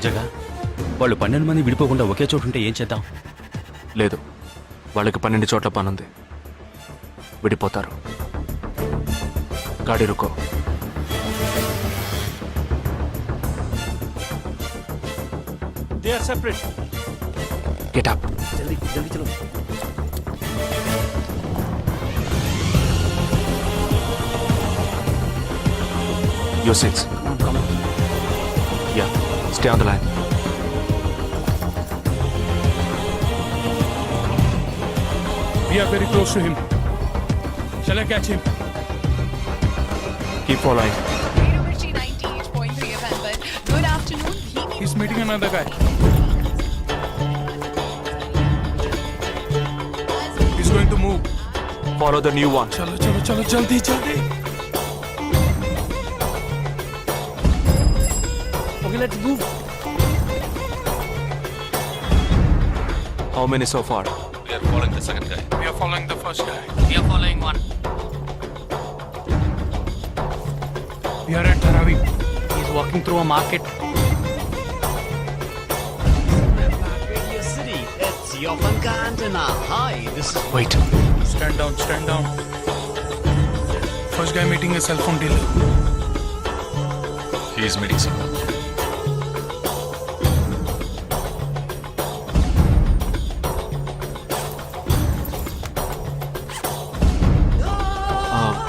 జగా, వాళ్ళు 12 మంది విడిపోకుండా ఒకే చోటు ఉంటే ఏం చేద్దాం? లేదు, వాళ్ళకి 12 చోట్ల పనుంది. విడిపోతారు. గాడి రుకో. They are separate. Get up. జల్దీ చలో. Your seats. Come on. Yeah, stay on the line. We are very close to him. Shall I catch him? Keep following. Good afternoon. He's meeting another guy. He's going to move. Follow the new one. चलो चलो चलो जल्दी जल्दी. Okay, let's move. How many so far? We are following the second guy. We are following the first guy. We are following one. We are at Dharavi. He's walking through a market. Wait. Stand down, stand down. First guy meeting a cell phone dealer. He is meeting someone.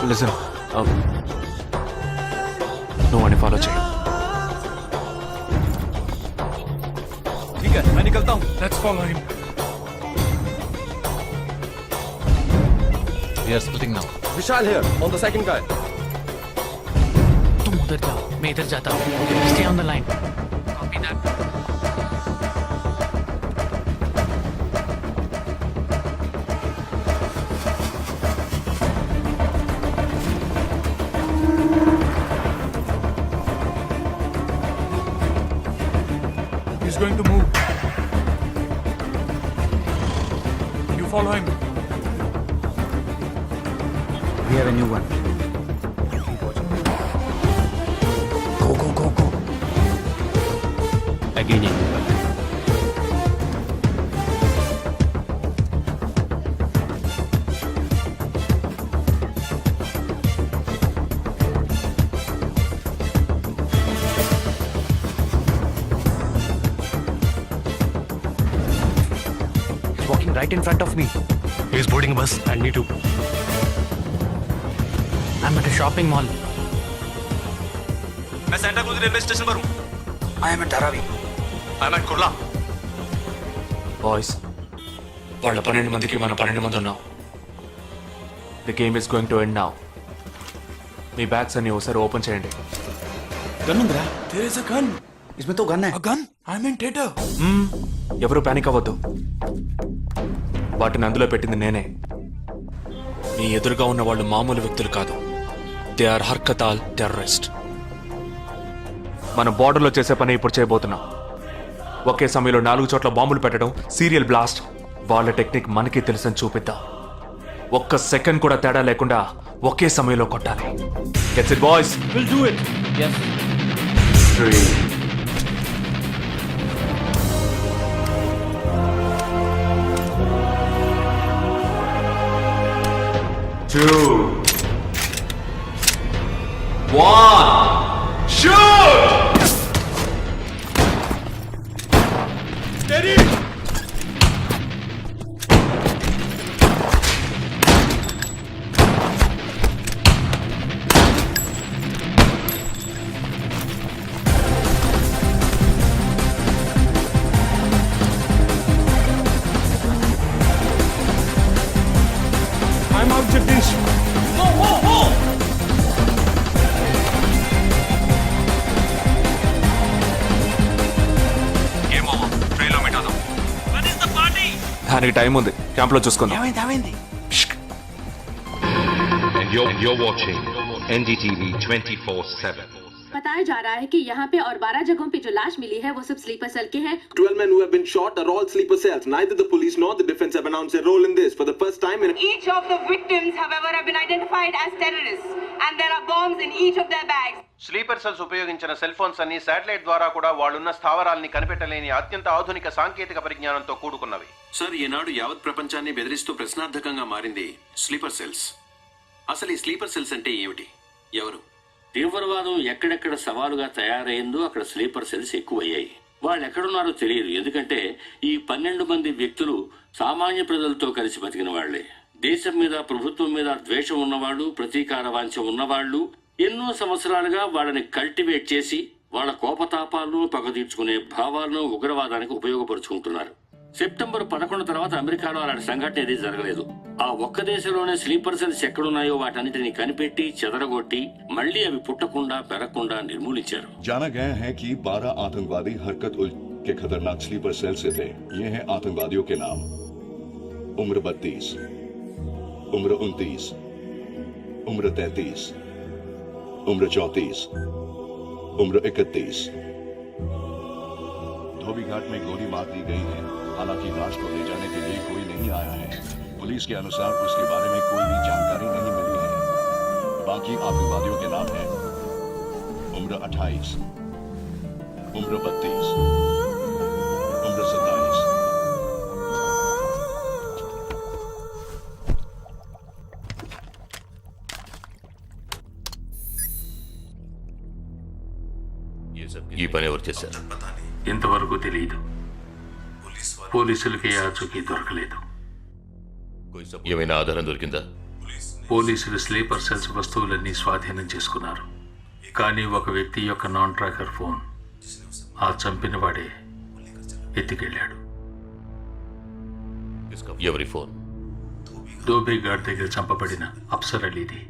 Listen. No one follow chain. ठीक है, मैं निकलता हूँ. Let's follow him. We are splitting now. Vishal here, on the second guy. तुम उधर जाओ, मैं इधर जाता हूँ. Stay on the line. Copy that. He's going to move. You follow him. We have a new one. Go. Again, He's walking right in front of me. he is boarding a bus and me too. I'm at a shopping mall. मैं Santa cruise railway station पर हूँ. I am at Dharavi. I am at Kurla. Boys, వాళ్ళ 12 మందికి మనం 12 మంది ఉన్నాం. The game is going to end now. Me bags అన్ని ఒకసారి ఓపెన్ చేయండి. గన్ ఉందిరా? There is a gun. इसमें तो गन है. A gun? I'm in theater. ఎవరు పానిక్ అవ్వద్దు. వాటిని అందులో పెట్టింది నేనే. మీ ఎదురుగా ఉన్న వాళ్ళు మామూలు వ్యక్తులు కాదు. They are Harkatul terrorist. మన బార్డర్లో చేసే పని ఇప్పుడు చేయబోతున్నాం. ఒకే సమయంలో 4 చోట్ల బాంబులు పెట్టడం, సీరియల్ బ్లాస్ట్. వాళ్ళ టెక్నిక్ మనకి తెలుసని చూపిద్దాం. ఒక్క సెకండ్ కూడా తేడా లేకుండా ఒకే సమయంలో కొట్టాలి. Gets it boys? We'll do it. Yes. 3 2 1 shoot! Steady! I'm out, Jagdish. Game over. ట్రైన్లో మీట్ అవుదాం. దానికి టైం ఉంది. క్యాంప్లో చూసుకుందాం. And you're watching NDTV 24/7. बताया जा रहा है कि यहाँ पे और 12 जगहों पे जो लाश मिली है वो सब स्लीपर सेल के हैं. 12 men who have been shot are all sleeper cells. Neither the police nor the defense have announced their role in this. For the first time in Each of the victims, however, have been identified as terrorists, and there are bombs in each of their bags. Sleeper cells ఉపయోగించిన cell phones అన్ని satellite ద్వారా కూడా వాళ్ళున్న స్థావరాల్ని కనిపెట్టలేని అత్యంత ఆధునిక సాంకేతిక పరిజ్ఞానంతో కూడుకున్నవి. Sir, ఈనాడు యావత్ ప్రపంచాన్ని బెదిరిస్తూ ప్రశ్నార్థకంగా మారింది స్లీపర్ సెల్స్. అసలు ఈ స్లీపర్ సెల్స్ అంటే ఏమిటి? ఎవరు? తీవ్రవాదం ఎక్కడెక్కడ సవాలుగా తయారైందో అక్కడ స్లీపర్ సెల్స్ ఎక్కువయ్యాయి. వాళ్ళు ఎక్కడున్నారో తెలియదు. ఎందుకంటే ఈ 12 మంది వ్యక్తులు సామాన్య ప్రజలతో కలిసి బతికిన వాళ్లే. దేశం మీద, ప్రభుత్వం మీద ద్వేషం ఉన్నవాళ్ళు, ప్రతీకార వాంఛ ఉన్నవాళ్లు ఎన్నో సంవత్సరాలుగా వాళ్ళని కల్టివేట్ చేసి వాళ్ళ కోపతాపాలను, పగ తీర్చుకునే భావాలను ఉగ్రవాదానికి ఉపయోగపరుచుకుంటున్నారు. సెప్టెంబర్ 11 తర్వాత అమెరికాలో అలాంటి సంఘటన ఏది జరగలేదు. ఆ ఒక్క దేశంలోనే స్లీపర్ సెల్స్ ఎక్కడున్నాయో వాటన్నిటిని కనిపెట్టి చెదరగొట్టి మళ్లీ అవి పుట్టకుండా పెరగకుండా నిర్మూలించారు. जाना गया है कि 12 आतंकवादी हरकत उल के खतरनाक स्लीपर सेल से थे. ये हैं आतंकवादियों के नाम: उम्र 32, उम्र 29, उम्र 33, उम्र 34, उम्र 31. धोबी घाट में गोली मार दी गई है. हालांकि लाश को ले जाने के लिए कोई नहीं आया है. पुलिस के अनुसार उसके बारे में कोई भी जानकारी नहीं मिली है. बाकी आतंकवादियों के नाम हैं: उम्र 28, उम्र 32, उम्र 27. ఈ పని ఎవరు చేశారు? ఇంతవరకు తెలియదు. పోలీసులకి ఆచూకీ దొరకలేదు. ఏమైనా ఆధారం దొరికిందా? పోలీసులు స్లీపర్ సెల్స్ వస్తువులన్నీ స్వాధీనం చేసుకున్నారు. కానీ ఒక వ్యక్తి యొక్క నాన్ ట్రాకర్ ఫోన్ ఆ చంపిన వాడే ఎత్తికెళ్ళాడు. ఎవరి ఫోన్? ధోబీ ఘాట్ దగ్గర చంపబడిన Afsar అలీది.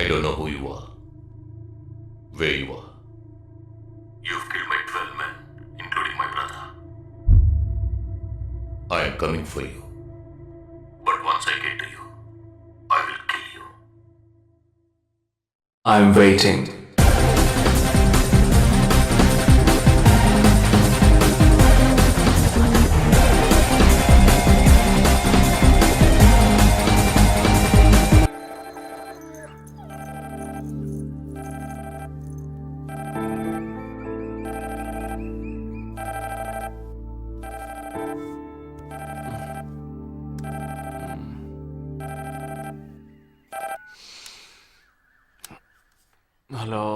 I don't know who you are, where you are. You've killed my 12 men, including my brother. I am coming for you. But once I get to you, I will kill you. I'm waiting. Hello.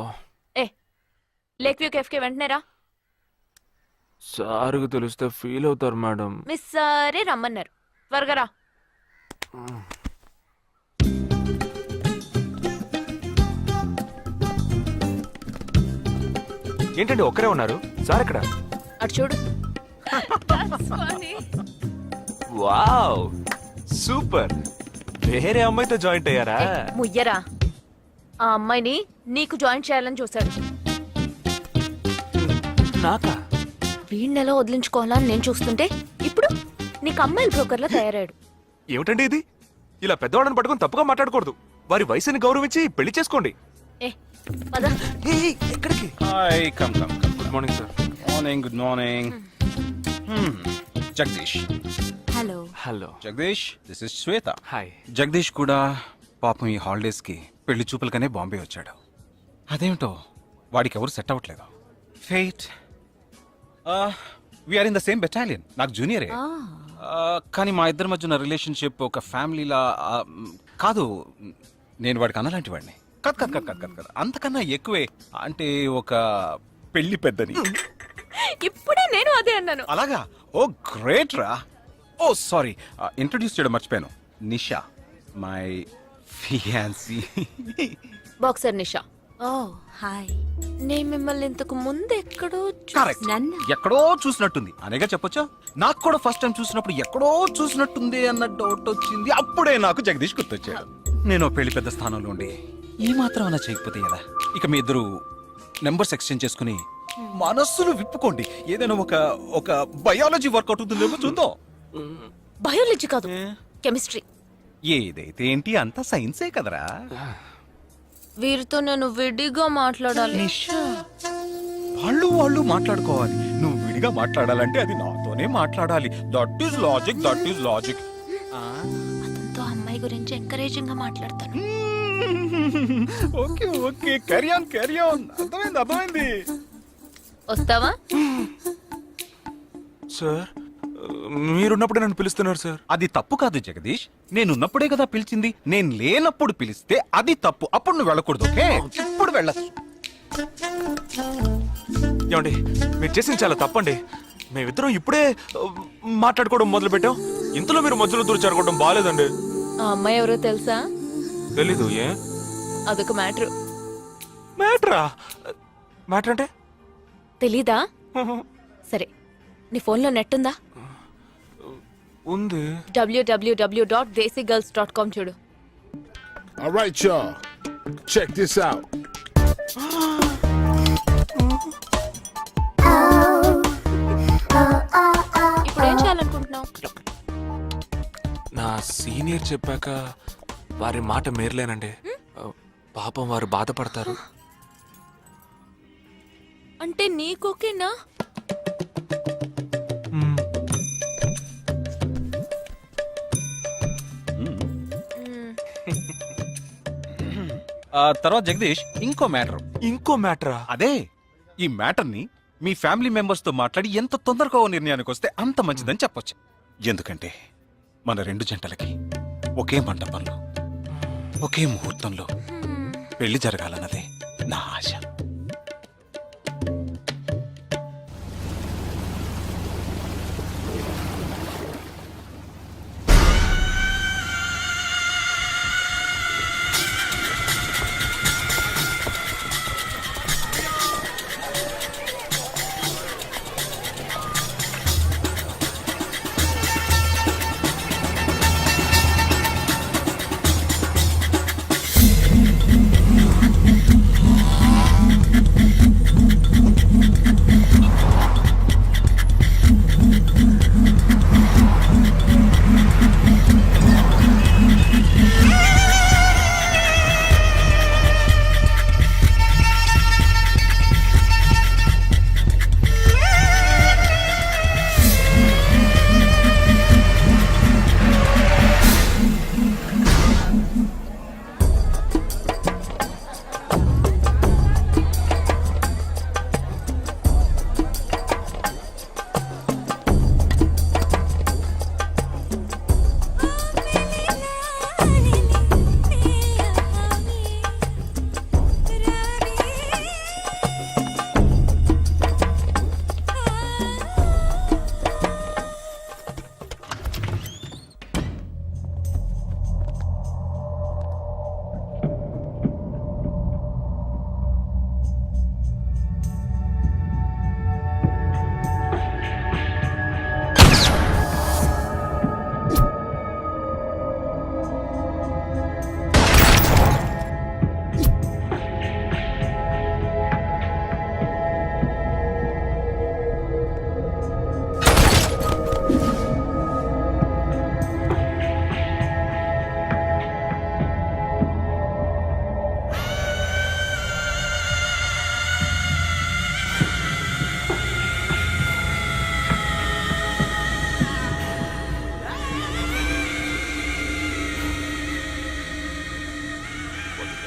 Lake view cafe కి వెంటనే రా. సార్కి తెలిస్తే feel అవుతారు madam. Miss సరే రమ్మన్నారు, త్వరగా రా. ఏంటండి ఒక్కరే ఉన్నారు? సార్ ఎక్కడ? అటు చూడు. Wow super. వేరే అమ్మాయితో జాయింట్ అయ్యారా? ముయ్యరా, ఆ అమ్మాయిని నీకు జాయిన్ చేయాలని చూశాడు. నాకా? వీడిని ఎలా వదిలించుకోవాలా అని నేను చూస్తుంటే ఇప్పుడు నీకు అమ్మాయిల బ్రోకర్లా తయారాడు. ఏమిటండి ఇది? ఇలా పెద్దవాళ్ళని పట్టుకొని తప్పుగా మాట్లాడకూడదు. వారి వయసుని గౌరవించి పెళ్లి చేసుకోండి. పద. ఎక్కడికి? Hi, come come come. Good morning sir. Morning, good morning. Jagadish. Hello. Hello Jagadish, this is Shweta. Hi. Jagadish కూడా పాపం ఈ హాలిడేస్కి పెళ్లి చూపులకనే బాంబే వచ్చాడు. అదేమిటో వాడికి ఎవరు సెట్ అవ్వట్లేదు. ఫెయిట్. We are in the same battalion. నాకు జూనియరే. కానీ మా ఇద్దరి మధ్య ఉన్న రిలేషన్షిప్ ఒక ఫ్యామిలీలా కాదు. నేను వాడికి అన్నలాంటి వాడిని కాదు కాదు కాదు కాదు కాదు, అంతకన్నా ఎక్కువే. అంటే ఒక పెళ్లి పెద్దని. ఇప్పుడే నేను అదే అన్నాను. అలాగా? ఓ గ్రేట్ రా. ఓ సారీ, ఇంట్రొడ్యూస్ చేయడం మర్చిపోయాను. Nisha, my fiancee. Boxer Nisha. Oh hi. నేను మిమ్మల్ని ఇంతకు ముందు ఎక్కడో కరెక్ట్, ఎక్కడో చూసినట్టుంది అనేగా చెప్పొచ్చా. నాకు కూడా ఫస్ట్ టైం చూసినప్పుడు ఎక్కడో చూసినట్టుంది అన్న డౌట్ వచ్చింది. అప్పుడే నాకు జగదీష్ గుర్తొచ్చాడు. నేను పెళ్లి పెద్ద స్థానంలో ఉండి ఈ మాత్రం అలా చేయకపోతే ఎలా? ఇక మీ ఇద్దరు నెంబర్స్ ఎక్స్చేంజ్ చేసుకుని మనస్సులు విప్పుకోండి. ఏదైనా ఒక బయాలజీ వర్కౌట్ అవుతుందేమో చూద్దాం. బయాలజీ కాదు, కెమిస్ట్రీ. ఏదైతే ఏంటి, అంతా సైన్సే కదరా. వీరితో నేను విడిగా మాట్లాడాలి. వాళ్ళు మాట్లాడుకోవాలి. నువ్వు విడిగా మాట్లాడాలంటే అది నాతోనే మాట్లాడాలి. That is logic. అతనితో అమ్మాయి గురించి ఎంకరేజింగ్ గా మాట్లాడతాను. Okay carry on. అర్థమైంది. వస్తావా? సార్ మీరున్నప్పుడే నన్ను పిలుస్తున్నారు సార్. అది తప్పు కాదు జగదీష్. నేనున్నప్పుడే కదా పిలిచింది. నేను లేనప్పుడు పిలిస్తే అది తప్పు. అప్పుడు నువ్వు వెళ్ళకూడదు. ఓకే, ఇప్పుడు వెళ్ళచ్చు. ఏమండి, మీరు చేసింది చాలా తప్పండి. మేమిద్దరం ఇప్పుడే మాట్లాడుకోవడం మొదలు పెట్టాం. ఇంతలో మీరు మధ్యలో దూరం జరగడం బాగాలేదండి. ఆ అమ్మాయి ఎవరో తెలుసా? తెలీదు. ఏ అదొక మ్యాటర్. మ్యాటర్ అంటే? తెలీదా? సరే, నీ ఫోన్లో నెట్ ఉందా? ఉంది. www.desicgirls.com చూడు. Alright, y'all. Check this out. ఇప్పుడు ఏం చేయాలనుకుంటున్నావు? నా సీనియర్ చెప్పాక వారి మాట మేరలేనండి. పాపం వారు బాధపడతారు. అంటే నీకోకేనా? తర్వాత జగదీష్, ఇంకో మ్యాటరా? అదే, ఈ మ్యాటర్ ని మీ ఫ్యామిలీ మెంబర్స్ తో మాట్లాడి ఎంత తొందరగా ఓ నిర్ణయానికి వస్తే అంత మంచిదని చెప్పొచ్చు. ఎందుకంటే మన 2 జంటలకి ఒకే మండపంలో ఒకే ముహూర్తంలో పెళ్లి జరగాలన్నదే నా ఆశ.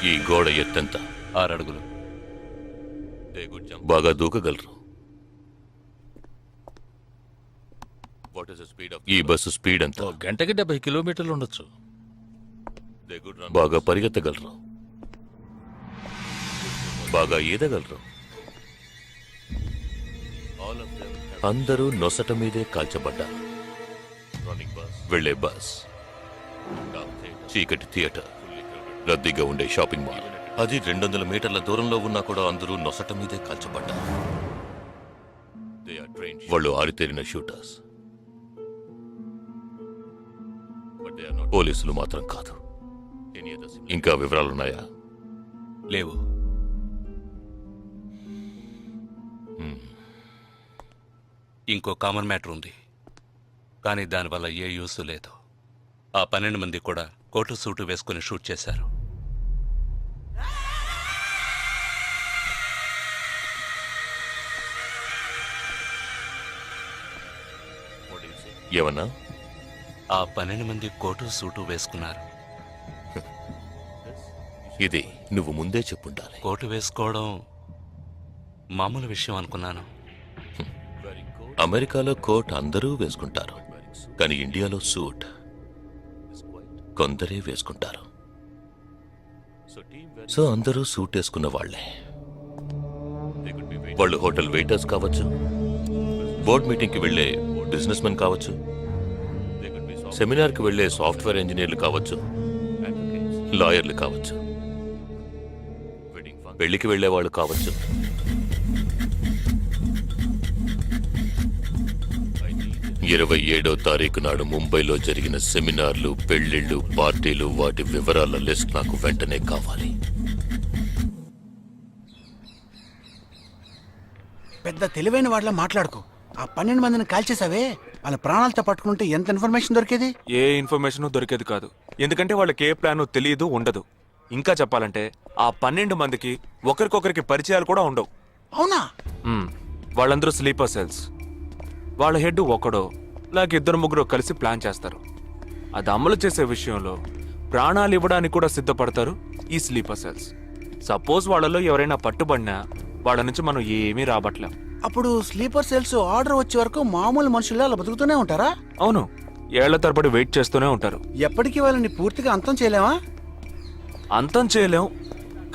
ఈ గోడ ఎత్తెంత? 6 అడుగులు. బాగా దూకగలరు. ఈ బస్సు స్పీడ్ ఎంత? గంటకి 70 కిలోమీటర్లు ఉండొచ్చు. బాగా పరిగెత్తగలరు. బాగా ఈదగలరు. అందరూ నొసట మీదే కాల్చబడ్డారు. వెళ్లే బస్, చీకటి థియేటర్, రద్దీగా ఉండే షాపింగ్ మాల్, అది 200 మీటర్ల దూరంలో ఉన్నా కూడా అందరూ నొసట మీదే కాల్చబడ్డారు. వాళ్ళు ఆరితేరిన షూటర్స్. పోలీసులు మాత్రం కాదు. ఇంకా వివరాలున్నాయా? లేవు. ఇంకో కామన్ మ్యాటర్ ఉంది, కానీ దానివల్ల ఏ యూస్ లేదు. ఆ 12 మంది కూడా కోటు సూటు వేసుకుని షూట్ చేశారు. ఏమన్నా? ఆ 12 మంది కోటు సూటు వేసుకున్నారు. ఇది నువ్వు ముందే చెప్పుండాలి. కోటు వేసుకోవడం మామూలు విషయం అనుకున్నాను. అమెరికాలో కోట్ అందరూ వేసుకుంటారు, కానీ ఇండియాలో సూట్ కొందరే వేసుకుంటారు. సో అందరూ సూట్ వేసుకున్న వాళ్లే. వాళ్ళు హోటల్ వెయిటర్స్ కావచ్చు, బోర్డ్ మీటింగ్కి వెళ్లే బిజినెస్ మెన్ కావచ్చు, సెమినార్కి వెళ్లే సాఫ్ట్వేర్ ఇంజనీర్లు కావచ్చు, లాయర్లు కావచ్చు, పెళ్లికి వెళ్లే వాళ్ళు కావచ్చు. 27వ తారీఖు నాడు ముంబైలో జరిగిన సెమినార్లు, పెళ్లిళ్లు, పార్టీలు, వాటి వివరాల లిస్ట్ నాకు వెంటనే కావాలి. పెద్ద తెలివైన వాళ్ళ మాట్లాడుకో. ఆ 12 మందిని కాల్చేసావే, వాళ్ళ ప్రాణాలతో పట్టుకుంటే ఎంత ఇన్ఫర్మేషన్ దొరికేది? ఏ ఇన్ఫర్మేషన్ దొరికేది కాదు, ఎందుకంటే వాళ్ళకి ఏ ప్లాన్ తెలియదు, ఉండదు. ఇంకా చెప్పాలంటే ఆ 12 మందికి ఒకరికొకరికి పరిచయాలు కూడా ఉండవు. అవునా? వాళ్ళందరూ స్లీపర్ సెల్స్. వాళ్ళ హెడ్ ఒకడో లేక 2-3 కలిసి ప్లాన్ చేస్తారు. అది అమలు చేసే విషయంలో ప్రాణాలు ఇవ్వడానికి కూడా సిద్ధపడతారు ఈ స్లీపర్ సెల్స్. సపోజ్ వాళ్ళలో ఎవరైనా పట్టుబడినా వాళ్ళ నుంచి మనం ఏమీ రాబట్లేం. అప్పుడు స్లీపర్ సెల్స్ ఆర్డర్ వచ్చే వరకు మామూలు మనుషుల్లో అలా బతుకుతూనే ఉంటారా? అవును, ఏళ్ల తరబడి వెయిట్ చేస్తూనే ఉంటారు. ఎప్పటికీ వాళ్ళని పూర్తిగా అంతం చేయలేమా? అంతం చేయలేం,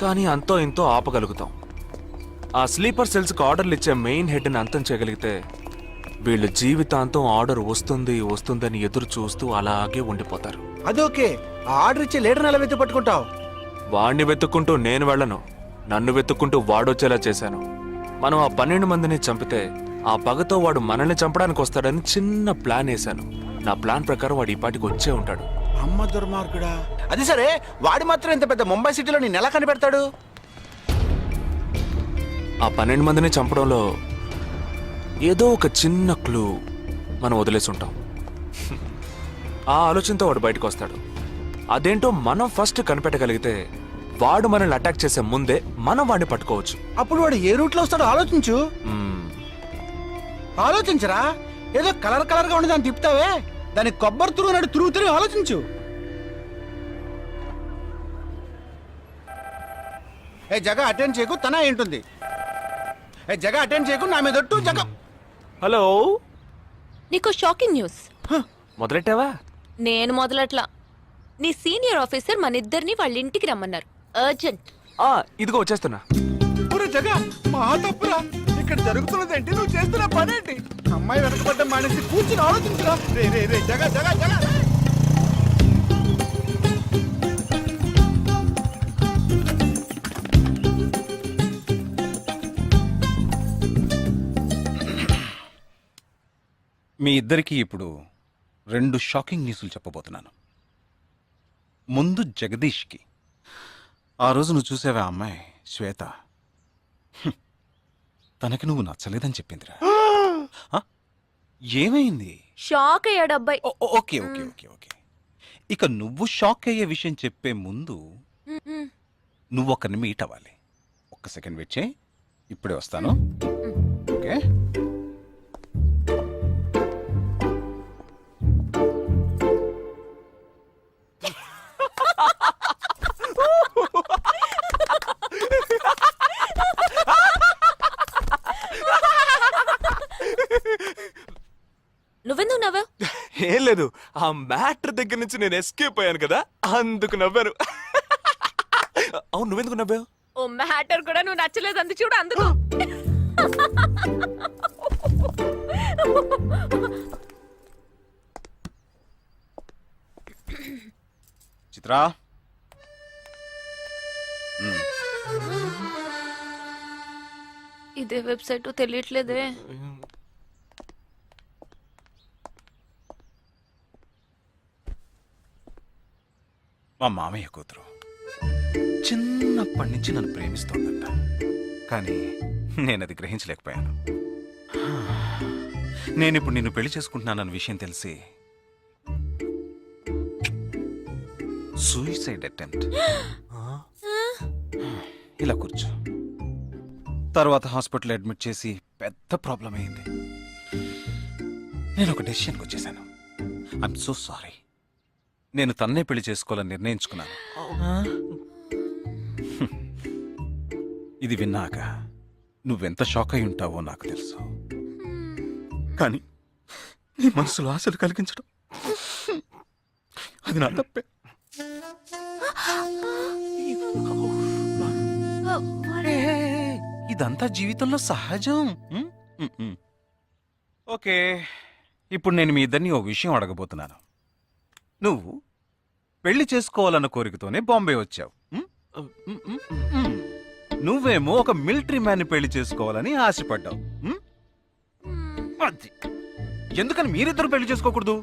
కానీ అంతో ఇంతో ఆపగలుగుతాం. ఆ స్లీపర్ సెల్స్కి ఆర్డర్లు ఇచ్చే మెయిన్ హెడ్ని అంతం చేయగలిగితే వీళ్ళు జీవితాంతం ఆర్డర్ వస్తుందని ఎదురు చూస్తూ అలాగే ఉండిపోతారు. అదోకే, ఆ ఆర్డర్ ఇచ్చే లీడర్ని ఎలా వెతు పట్టుకుంటావు? వాడిని వెతుక్కుంటూ నేను వెళ్ళను, నన్ను వెతుక్కుంటూ వాడొచ్చేలా చేశాను. మనం ఆ 12 మందిని చంపితే ఆ పగతో వాడు మనల్ని చంపడానికి వస్తాడని చిన్న ప్లాన్ వేశాను. నా ప్లాన్ ప్రకారం వాడు ఈ పాటికి వచ్చే ఉంటాడు. అమ్మ దుర్మార్గుడా! అది సరే, వాడి మాత్రం ఇంత పెద్ద ముంబై సిటీలో నేను ఎలా కనిపెడతాడు? ఆ 12 మందిని చంపడంలో ఏదో ఒక చిన్న క్లూ మనం వదిలేసి ఉంటాం. ఆ ఆలోచనతో వాడు బయటకు వస్తాడు. అదేంటో మనం ఫస్ట్ కనిపెట్టగలిగితే వాడు మనల్ని అటాక్ చేసే ముందే మనం వాడిని పట్టుకోవచ్చు. అప్పుడు వాడు ఏ రూట్ లో వస్తాడో ఆలోచించు. ఆలోచించరా, ఏదో కలర్ కలర్ గా ఉండేదాన్ని తిప్పుతావే, దాని కొబ్బరి తురుగు నాడు తిరుగుతూనే ఆలోచించు. ఏ జగ అటెండ్ చేయకు, తన ఏంటుంది? ఏ జగ అటెండ్ చేయకు, నా మీద ఒట్టు. జగ హలో, నీకు షాకింగ్ న్యూస్. మొదలెట్టావా? నేను మొదలట్లా. నీ సీనియర్ ఆఫీసర్ మన ఇద్దరిని వాళ్ళ ఇంటికి రమ్మన్నారు, అర్జెంట్. ఇదిగో వచ్చేస్తున్నా. జగ మా తప్పురా, ఇక్కడ జరుగుతున్నదేంటి, నువ్వు చేస్తున్న పనేంటి? అమ్మాయి వెనకబడ్డ మానేసి కూర్చుని ఆలోచించరా. రే రే రే జగ జగ జగ మీ ఇద్దరికి ఇప్పుడు 2 షాకింగ్ న్యూస్లు చెప్పబోతున్నాను. ముందు జగదీష్కి. ఆ రోజు నువ్వు చూసావా అమ్మాయి శ్వేత, తనకి నువ్వు నచ్చలేదని చెప్పిందిరా. ఏమైంది? షాక్ అయ్యాడు అబ్బాయి. Okay okay okay okay. ఇక నువ్వు షాక్ అయ్యే విషయం చెప్పే ముందు నువ్వు ఒకరిని మీట్ అవ్వాలి. ఒక్క సెకండ్ వెయిట్ చేయి, ఇప్పుడే వస్తాను. ఓకే. నువ్వెందుకు నవ్వావు? ఏం లేదు, ఆ మ్యాటర్ దగ్గర నుంచి నేను ఎస్కేప్ అయ్యాను కదా, అందుకు నవ్వాను. అవును, నువ్వెందుకు నవ్వావు? ఓ మ్యాటర్ కూడా నువ్వు నచ్చలేదు అంది చూడు, అందుకు. చిత్రా, ఇదే వెబ్సైట్ తెలియట్లేదే. మా మామయ్య కూతురు చిన్న చిన్నప్పటి నుంచి నన్ను ప్రేమిస్తోందంట, కానీ నేను అది గ్రహించలేకపోయాను. నేనిప్పుడు నిన్ను పెళ్లి చేసుకుంటున్నానన్న విషయం తెలిసి సూసైడ్ అటెంప్ట్. ఇలా కూర్చో. తర్వాత హాస్పిటల్ అడ్మిట్ చేసి పెద్ద ప్రాబ్లం అయింది. నేను ఒక డెసిషన్కి వచ్చేసాను. I'm so sorry. నేను తన్నే పెళ్లి చేసుకోవాలని నిర్ణయించుకున్నాను. ఇది విన్నాక నువ్వెంత షాక్ అయి ఉంటావో నాకు తెలుసు, కానీ నీ మనసులో ఆశలు కలిగించడం అది నా తప్పే. ఇదంతా జీవితంలో సహజం. ఓకే, ఇప్పుడు నేను మీ ఇద్దరిని ఓ విషయం అడగబోతున్నాను. నువ్వు పెళ్లి చేసుకోవాలన్న కోరికతోనే బాంబే వచ్చావు. నువ్వేమో ఒక మిలిటరీ మ్యాన్ని పెళ్లి చేసుకోవాలని ఆశపడ్డావు. అది ఎందుకని మీరిద్దరు పెళ్లి చేసుకోకూడదు?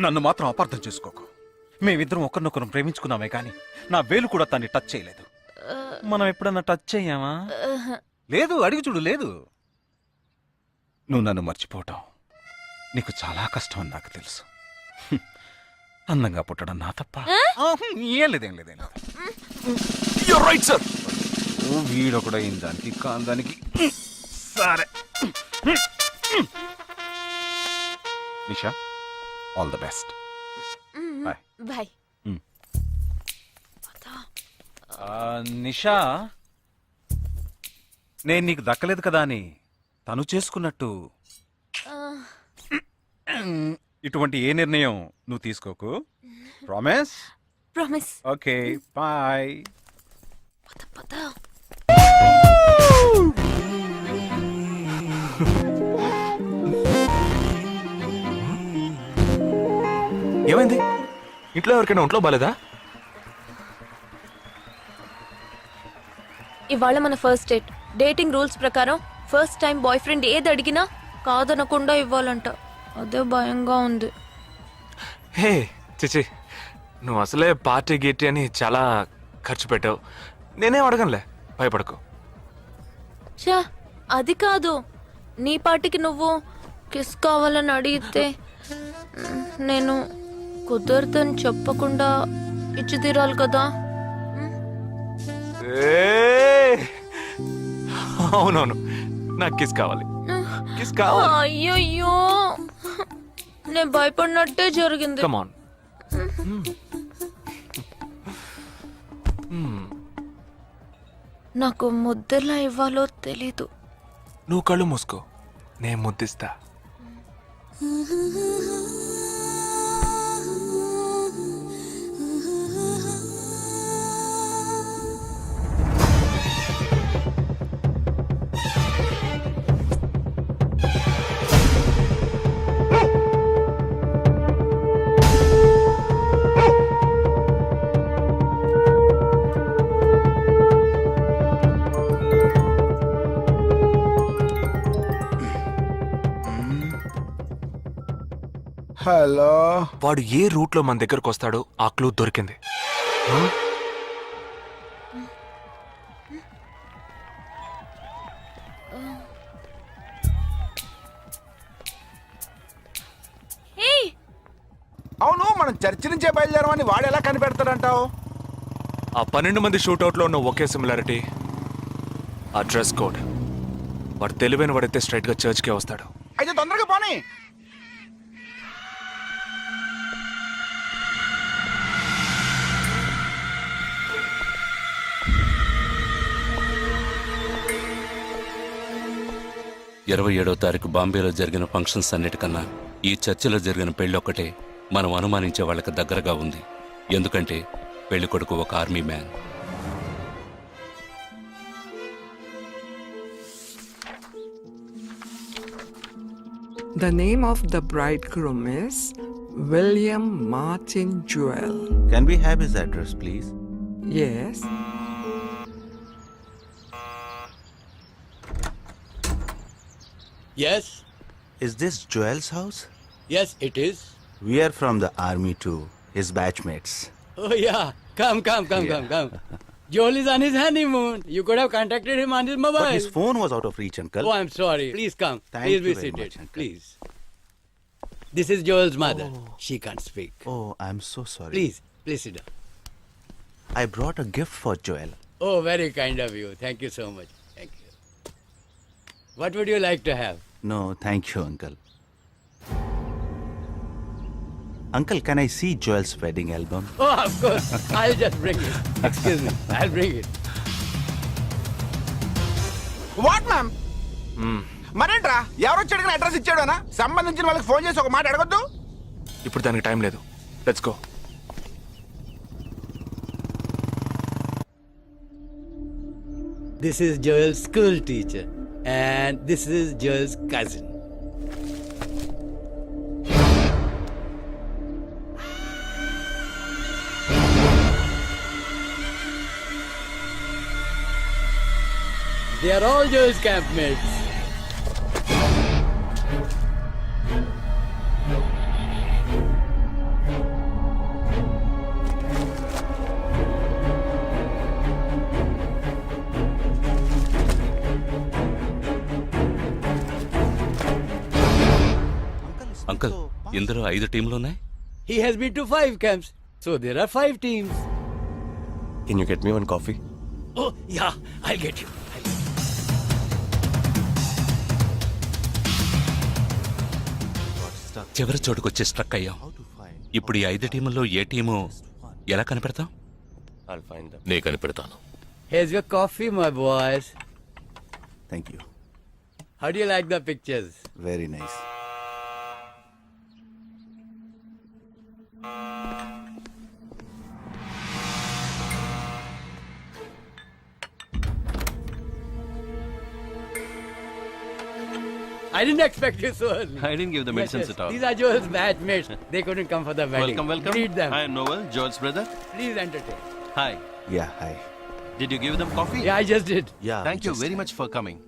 నన్ను మాత్రం అపార్థం చేసుకోకు. మేమిద్దరం ఒకరినొకరం ప్రేమించుకున్నామే కానీ నా వేలు కూడా తన్ని టచ్ చేయలేదు. మనం ఎప్పుడన్నా టచ్ అయ్యామా? లేదు, అడిగి చూడు. లేదు. నువ్వు నన్ను మర్చిపోవటం నీకు చాలా కష్టం అని నాకు తెలుసు. అందంగా పుట్టడం నా తప్ప. ఏం లేదేం లేదేం లేదు. Right sir. వీడొకడు అయిన దానికి కాందానికి. సరే Nisha, all the best. Bye bye. Nisha, నేను నీకు దక్కలేదు కదా అని తను చేసుకున్నట్టు ఇటువంటి ఏ నిర్ణయం నువ్వు తీసుకోకు. ప్రామిస్? ప్రామిస్. Okay, bye. ఏమైంది? ఇంట్లో ఎవరికైనా ఒంట్లో బాలేదా? ఇవాళ మన ఫస్ట్ డేట్. డేటింగ్ రూల్స్ ప్రకారం ఫస్ట్ టైం బాయ్ ఫ్రెండ్ ఏది అడిగినా కాదనకుండా ఇవ్వాలంట. అదే భయంగా ఉంది. హే చిచి, నువ్వు అసలే పార్టీ గీటీ అని చాలా ఖర్చు పెట్టావు. నేనేం అడగనులే, భయపడకు. చా, అది కాదు. నీ పార్టీకి నువ్వు కిస్ కావాలని అడిగితే నేను కుదరదని చెప్పకుండా ఇచ్చి తీరాలి కదా. అవునవును, నాకు కిస్ కావాలి. కిస్ కావాలి. అయ్యయ్యో, నేను భయపడినట్టే జరిగింది. Come on. నాకు ముద్దెలా ఇవ్వాలో తెలీదు. నువ్వు కళ్ళు మూసుకో, నేను ముద్దిస్తా. హలో. వాడు ఏ రూట్ లో మన దగ్గరకు వస్తాడో ఆ క్లూ దొరికింది. అవును, మనం చర్చి నుంచే బయలుదేరమని వాడు ఎలా కనిపెడతాడంటావు? ఆ 12 మంది షూట్అవుట్ లో ఉన్న ఒకే సిమిలారిటీ, ఆ డ్రెస్ కోడ్. వాడు తెలివైన వాడైతే స్ట్రైట్ గా చర్చ్ కే వస్తాడు. అయితే తొందరగా పోనీ. ఇరవై 27వ తారీఖు బాంబేలో జరిగిన ఫంక్షన్స్ అన్నిటికన్నా ఈ చర్చిలో జరిగిన పెళ్ళొక్కటే మనం అనుమానించే వాళ్ళకి దగ్గరగా ఉంది. ఎందుకంటే పెళ్లి కొడుకు ఒక army man. The name of the bridegroom is William Martin Jewell. Can we have his address, please? Yes. Yes. Is this Joel's house? Yes, it is. We are from the army too, his batchmates. Oh yeah, come. Joel is on his honeymoon. You could have contacted him on his mobile. But his phone was out of reach, uncle. Oh, I'm sorry. Please come. Thank Please you be very seated. much, uncle. Please. This is Joel's mother. She can't speak. Oh, I'm so sorry. Please sit down. I brought a gift for Joel. Oh, very kind of you. Thank you so much. Thank you. What would you like to have? No, thank you, uncle. Uncle, can I see Joel's wedding album? Oh, of course. I'll just bring it. Excuse me. I'll bring it. What ma'am మరేంట్రా ఎవరు వచ్చాడు address ఇచ్చాడనా సంబంధించిన వాళ్ళకి phone చేసి ఒక మాట అడగొద్దు. ఇప్పుడు దానికి టైం లేదు. Let's go. This is Joel's school teacher. And this is Joel's cousin. They are all Joel's campmates. Uncle ఇందులో 5 టీంలు ఉన్నాయి. He has been to 5 camps. So there are 5 teams. Can you get me one coffee? Oh, yeah, I'll get you. చివరి చోటుకొచ్చి struck అయ్యాం. ఇప్పుడు ఈ 5 టీముల్లో ఏ team ఎలా కనిపెడతాం? నే కనిపెడతాను. Here's your coffee, my boys. Thank you. How do you like the pictures? Very nice. I didn't expect you so early. I didn't give the medicines at all. These are Joel's batchmates. They couldn't come for the wedding. Welcome. Greet them. I am Noel, Joel's brother. Please entertain. Hi. Yeah, hi. Did you give them coffee? Yeah, I just did. Yeah. Thank you very much for coming.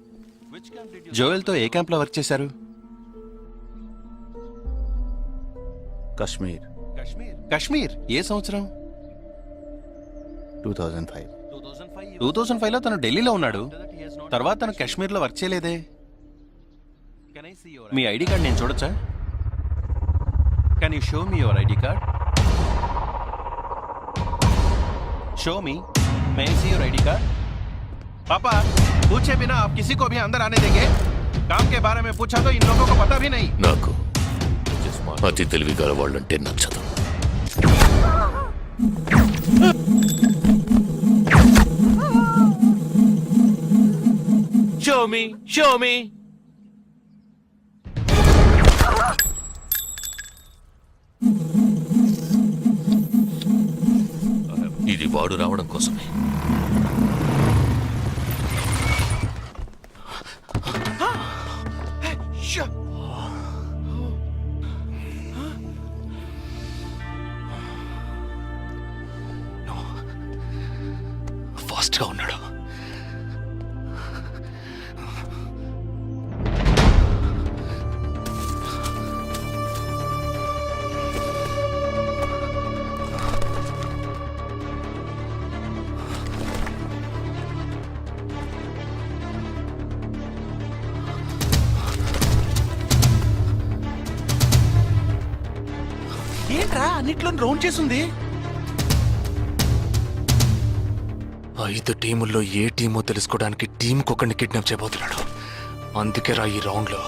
Joel తో ఏ camp లో work చేశారు? Kashmir. Kashmir. ఏ సంవత్సరం? 2005. 2005 లో తను ఢిల్లీలో ఉన్నాడు. తర్వాత తను కాశ్మీర్ లో వర్క్ చేయలేదే. మీ ఐడి కార్డ్ నేను చూడొచ్చా? Can you show me your ID card? Show me. May I see your ID card? पापा पूछे बिना आप किसी को भी अंदर आने देंगे? काम के बारे में पूछा तो इन लोगों को पता भी नहीं. నాకు అతి తెలివి గల వాళ్ళంటే నచ్చదు. Show me. ఇది వాడు రావడం కోసమే. ఫాస్ట్ గా ఉన్నాడు. ఏంట్రా అన్నిట్లో రౌండ్ చేసింది? 5 టీముల్లో ఏ టీమో తెలుసుకోవడానికి టీంకి ఒకరిని కిడ్నాప్ చేయబోతున్నాడు. అందుకే రా ఈ రౌండ్ లో.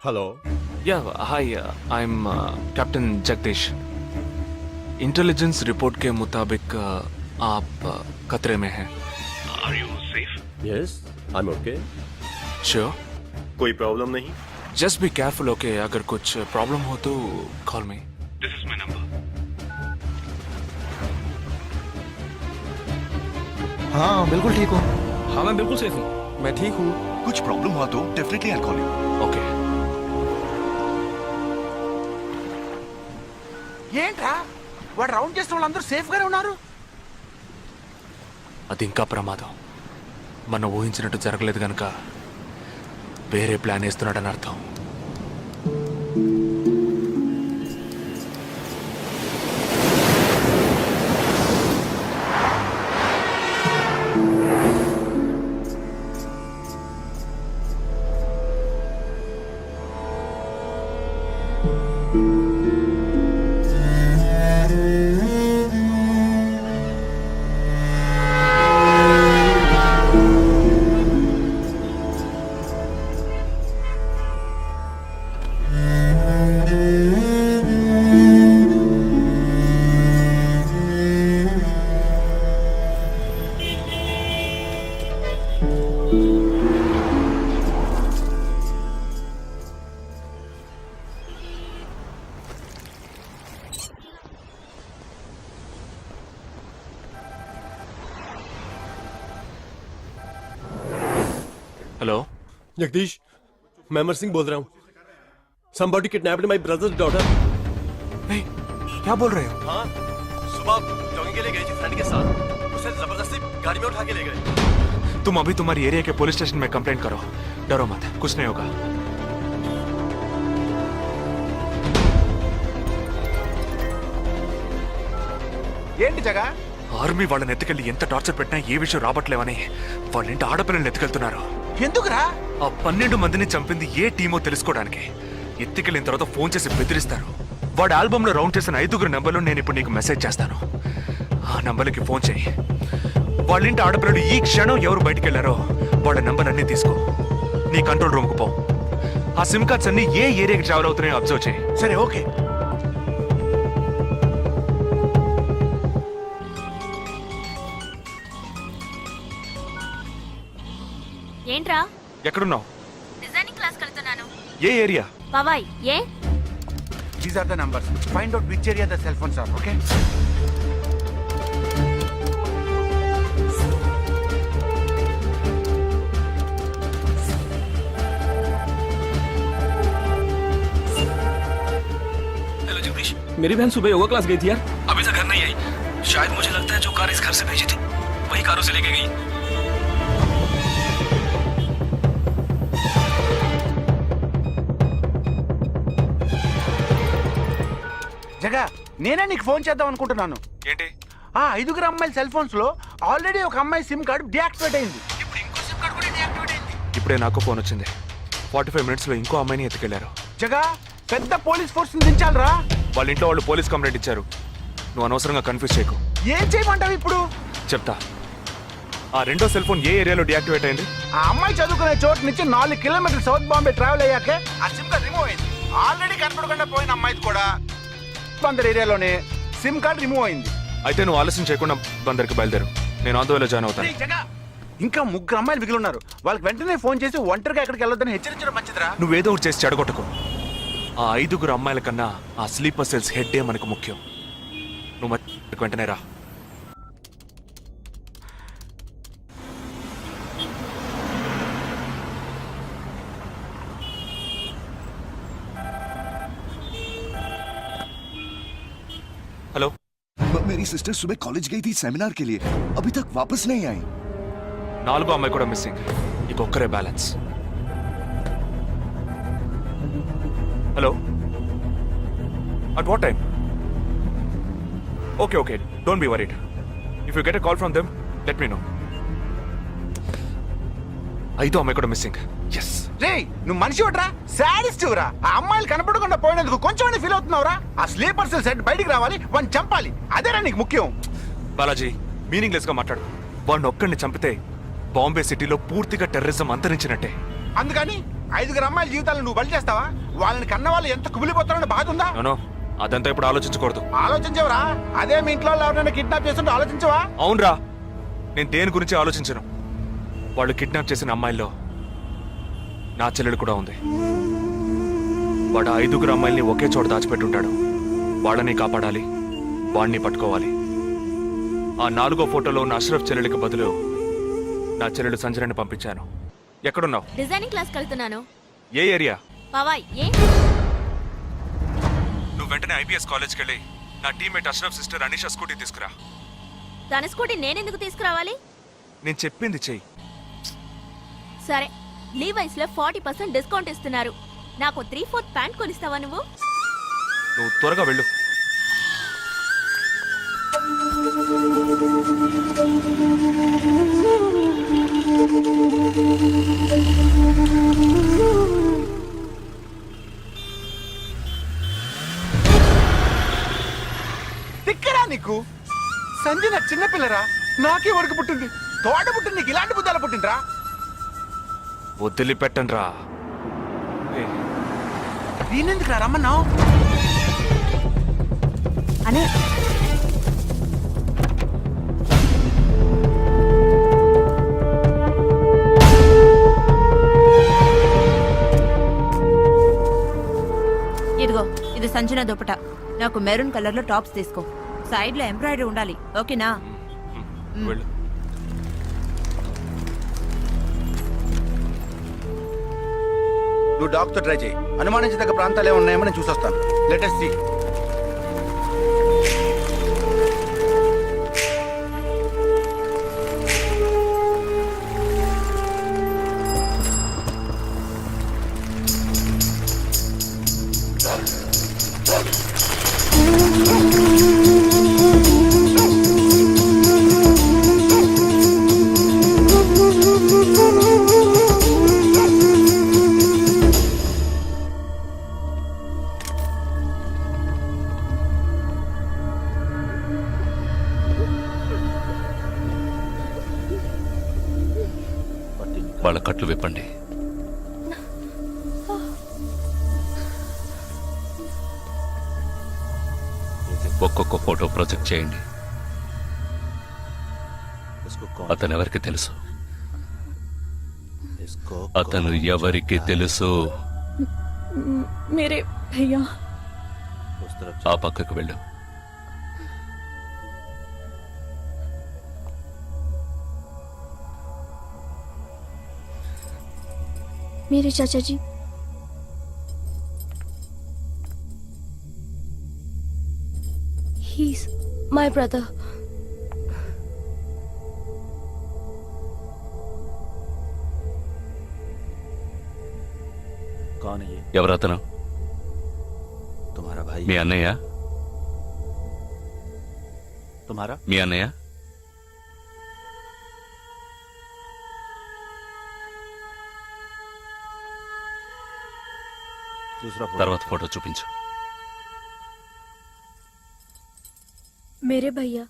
Hello. Yeah hi, I'm captain Jagdish. Intelligence report के मुताबिक आप खतरे में हैं. Are you safe? Yes, I'm okay. Sure? कोई प्रॉब्लम नहीं. Just be careful, okay? अगर कुछ प्रॉब्लम हो तो call me. This is my number. हाँ बिल्कुल ठीक हूँ. हाँ, मैं बिल्कुल सेफ हूँ. मैं ठीक हूँ. कुछ प्रॉब्लम हुआ तो definitely I call you. Okay. ఏంట్రా వాడు రౌండ్ చేసిన వాళ్ళందరూ సేఫ్ గానే ఉన్నారు. అది ఇంకా ప్రమాదం. మనం ఊహించినట్టు జరగలేదు గనక వేరే ప్లాన్ వేస్తున్నాడని అర్థం. हेलो जगदीश मैं अमर सिंह बोल रहा हूँ somebody kidnapped my brother's daughter नहीं क्या बोल रहे हो? हाँ सुबह जॉगिंग के लिए गई थी फ्रेंड के साथ उसे जबरदस्ती गाड़ी में उठा के ले गए तुम अभी तुम्हारी एरिया के पुलिस स्टेशन में कंप्लेंट करो, डरो मत, कुछ नहीं होगा। ఏంటి జగా ఆర్మీ వాళ్ళని ఎత్తుకెళ్ళి ఎంత టార్చర్ పెట్టినా ఏ విషయం రాబట్లేవని వాళ్ళింటి ఆడపిల్లల్ని ఎత్తుకెళ్తున్నారు. ఎందుకురా? ఆ 12 మందిని చంపింది ఏ టీమో తెలుసుకోవడానికి. ఎత్తుకెళ్ళిన తర్వాత ఫోన్ చేసి బెదిరిస్తారు. వాడి ఆల్బమ్ లో రౌండ్ చేసిన 5 నంబర్లు నేను ఇప్పుడు నీకు మెసేజ్ చేస్తాను. ఆ నంబర్లకి ఫోన్ చేయి. వాళ్ళింటి ఆడపిల్లలు ఈ క్షణం ఎవరు బయటికి వెళ్ళారో వాళ్ళ నంబర్లన్నీ తీసుకో. నీ కంట్రోల్ రూమ్కు పో. ఆ సిమ్ కార్డ్స్ అన్ని ఏ ఏరియాకి ట్రావెల్ అవుతున్నాయో అబ్జర్వ్ చేయి. సరే ఓకే. ఏంట్రా? ఎక్కడున్నావు? డిజైనింగ్ క్లాస్ వెళ్తున్నాను. ఏ ఏరియా? పవాయ్. ఏ? These are the numbers. Find out which area the cell phones are, okay? Hello Jagdish, मेरी बहन सुबह योगा क्लास गई थी यार, अभी तक घर नहीं आई। शायद मुझे लगता है जो कार इस घर से भेजी थी वही कारों से लेके गई। జగా నేనే నీకు ఫోన్ చేద్దాం అనుకుంటున్నాను. ఏంటి? ఆ 5 అమ్మాయిల సెల్ ఫోన్స్ లో ఆల్రెడీ ఒక అమ్మాయి సిమ్ కార్డ్ డియాక్టివేట్ అయింది. ఇప్పుడు ఇంకో సిమ్ కార్డ్ కూడా డియాక్టివేట్ అయింది. ఇప్పుడే నాకు ఫోన్ వచ్చింది. 45 మినిట్స్ లో ఇంకో అమ్మాయిని ఎత్తుకెళ్లారు. జగా పెద్ద పోలీస్ ఫోర్స్ దించాలరా. వాళ్ళ ఇంట్లో వాళ్ళు పోలీస్ కంప్లైంట్ ఇచ్చారు. నువ్వు అనవసరంగా కన్ఫ్యూజ్ చేయకు. ఏం చేయమంటావు ఇప్పుడు? చెప్తా. ఆ రెండో సెల్ ఫోన్ ఏ ఏరియాలో డియాక్టివేట్ అయింది? ఆ అమ్మాయి చదువుకునే చోటు నుంచి 4 కిలోమీటర్లు సౌత్ బాంబే ట్రావెల్ అయ్యాకే ఆ సిమ్ కార్డ్ రిమూవ్ అయింది. ఆల్రెడీ కనపడకుండా పోయిన అమ్మాయిది కూడా బందర్ ఏరియాలోనే సిమ్ కార్డ్ రిమూవ్ అయింది. అయితే నువ్వు ఆలస్యం చేయకుండా బందర్కి బయలుదేరు. నేను ఆందోళన జాయిన్ అవుతాను. ఇంకా 3 అమ్మాయిలు మిగిలి ఉన్నారు. వాళ్ళకి వెంటనే ఫోన్ చేసి ఒంటరిగా ఎక్కడికి వెళ్ళొద్దని హెచ్చరించడం మంచిదిరా. నువ్వేదో ఒకటి చేసి చెడగొట్టకు. ఆ 5 అమ్మాయిల కన్నా ఆ స్లీపర్ సెల్స్ హెడ్డే మనకు ముఖ్యం. నువ్వు వెంటనే రా. हेलो, मेरी सिस्टर सुबह कॉलेज गई थी सेमिनार के लिए, अभी तक वापस नहीं आई। 4 అమ్మాయి కూడా మిస్సింగ్. ఇంకొక్కరే balance. Hello, at what time? Okay, don't be worried. If you get a call from them, let me know. 5 అమ్మాయి కూడా మిస్సింగ్. yes. రేయ్ నువ్వు మనిషి వడ్రా, సాడిస్ట్ రా. ఆ అమ్మాయిలు కనపడకుండా పోయినందుకు కొంచెం ఫీల్ అవుతున్నావురా. ఆ స్లీపర్ సెల్ సెట్ బయటికి రావాలి, వాడిని చంపాలి. అదేరా నీకు ముఖ్యం. బాలాజీ, మీనింగ్లెస్ గా మాట్లాడు. వాడిని ఒక్కడిని చంపితే బాంబే సిటీలో పూర్తిగా టెర్రరిజం అంతరించినట్టే. అందుకని 5 అమ్మాయిల జీవితాలను నువ్వు బలి చేస్తావా? వాళ్ళని కన్న వాళ్ళు ఎంత కుమిలిపోతారని బాధ ఉందా? నో, అదంతా ఇప్పుడు ఆలోచించకూడదు. ఆలోచించవరా? అదే మీ ఇంట్లో ఎవరైనా కిడ్నాప్ చేస్తుంటే ఆలోచించవా? అవునరా, నేను దేని గురించి ఆలోచించను. వాళ్ళు కిడ్నాప్ చేసిన అమ్మాయిల్లో నా చెల్లెలు కూడా ఉంది. వాడు 5 అమ్మాయిల్ని ఒకే చోట దాచిపెట్టుంటాడు. వాళ్ళని కాపాడాలి, వాడిని పట్టుకోవాలి. ఆ 4వ ఫోటోలో ఉన్న అష్రఫ్ చెల్లెలికి బదులు నా చెల్లెలు సంజనని పంపించాను. ఎక్కడున్నావు? డిజైనింగ్ క్లాస్ వెళ్తున్నాను. ఏ ఏరియా? పవాయ్. ఏ? నువ్వు వెంటనే ఐపీఎస్ కాలేజ్కి వెళ్ళి నా teammate Ashraf sister Anisha scooty తీసుకురా. తన స్కూటీ నేనెందుకు తీసుకురావాలి? నేను చెప్పింది చెయ్యి. సరే, లీవైస్ లో 40% డిస్కౌంట్ ఇస్తున్నారు. నాకు 3/4 ప్యాంట్ కొనిస్తావా నువ్వు? నువ్వు త్వరగా వెళ్ళు. తిక్కరా నీకు? సంజన చిన్నపిల్లరా, నాకే వరకు పుట్టింది. తోట పుట్టింది, నీకు ఇలాంటి బుద్ధాలు పుట్టిందిరా. వదిలిపెట్టండి రా. దీనెందుకు రమ్మన్నావు? అనే సంజన దుపట నాకు మెరూన్ కలర్ లో టాప్స్ తీసుకో. సైడ్ లో ఎంబ్రాయిడరీ ఉండాలి, ఓకేనా? వెళ్ళు. నువ్వు డాక్టర్ ట్రై చేయి. అనుమానించదగ్గ ప్రాంతాలు ఏమి ఉన్నాయేమో నేను చూసొస్తాను. Latest see. వాళ్ళ కట్లు విప్పండి. ఒక్కొక్క ఫోటో ప్రొజెక్ట్ చేయండి. అతను ఎవరికి తెలుసు? అతను ఎవరికి తెలుసు? మీరే భయ్యా. ఆ పక్కకు వెళ్ళు. मेरे चाचा जी. He's my brother. कौन है ये? ఎవరతను? तुम्हारा भाई? మీ అన్నయ్య? तुम्हारा? మీ అన్నయ్య? తర్వాత ఫోటో చూపించు. मेरे भैया.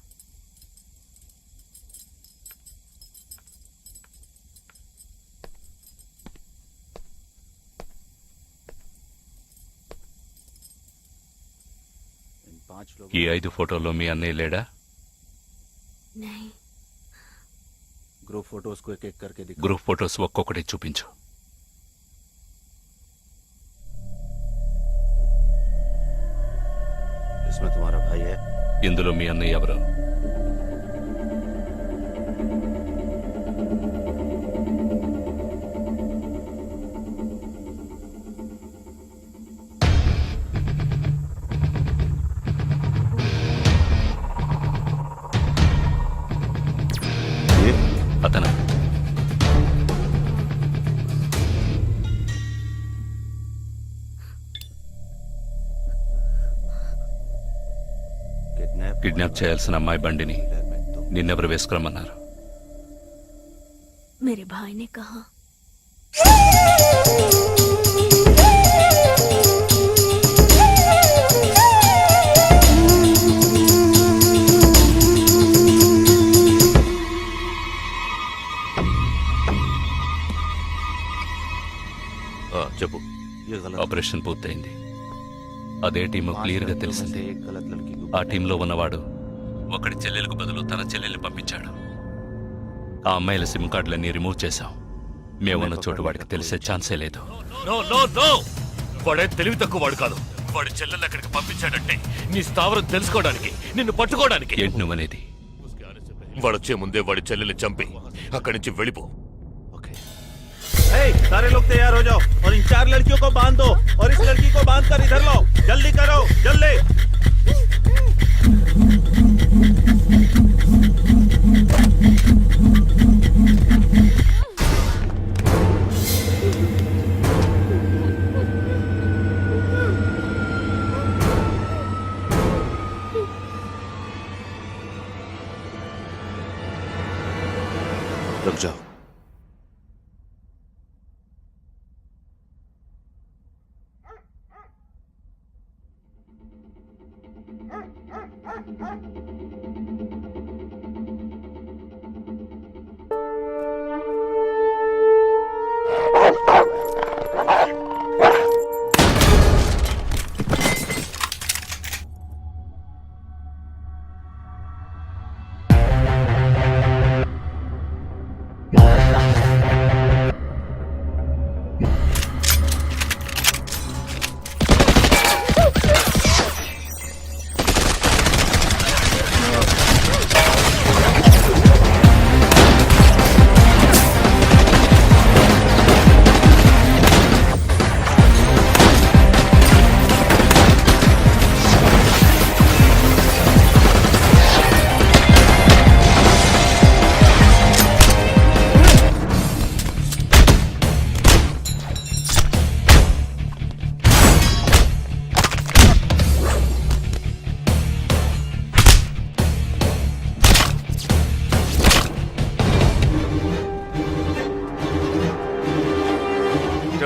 ఈ 5 ఫోటోల్లో మీ అన్నయ్య లేడా? नहीं. ग्रुप फोटोज को एक एक करके दिखा. గ్రూప్ ఫోటోస్ ఒక్కొక్కటి చూపించు. इसमें तुम्हारा भाई है? ఇందులో మీ అన్నయ్య ఎవరు? అతను కిడ్నాప్ చేయాల్సిన అమ్మాయి బండిని నిన్నెవరు వేసుకురమ్మన్నారు? मेरे भाई ने कहा. చెప్పు. ఆపరేషన్ పూర్తయింది. అదే టీము క్లియర్ గా తెలిసింది. ఆ టీంలో ఉన్నవాడు ఒకడి చెల్లెలకు బదులు తన చెల్లెల్ని పంపించాడు. ఆ అమ్మాయిల సిమ్ కార్డులన్నీ రిమూవ్ చేశాం. మేమున్న చోటు వాడికి తెలిసే ఛాన్సే లేదు. వాడే తెలివి తక్కువ వాడు కాదు. వాడి చెల్లెల్ని అక్కడికి పంపించాడంటే నీ స్థావరం తెలుసుకోవడానికి, నిన్ను పట్టుకోవడానికి. ఏంటి నువ్వనేది? వాడొచ్చే ముందే వాడి చెల్లెల్ని చంపి అక్కడి నుంచి వెళ్ళిపో. सारे लोग तैयार हो जाओ और इन 4 लड़कियों को बांध दो और इस लड़की को बांध कर इधर लो. जल्दी करो, जल्दी. रुक जाओ.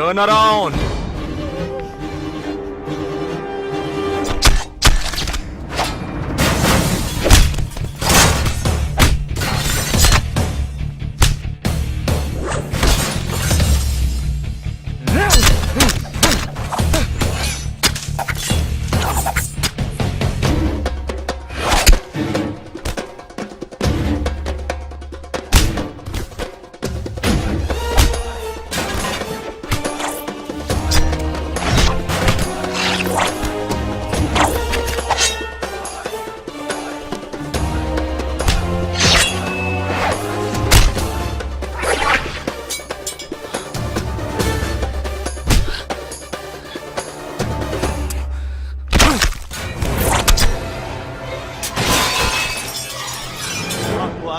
Turn around.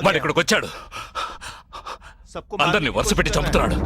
వాడు ఇక్కడికి వచ్చాడు, అందరినీ వరుస పెట్టి చంపుతున్నాడు.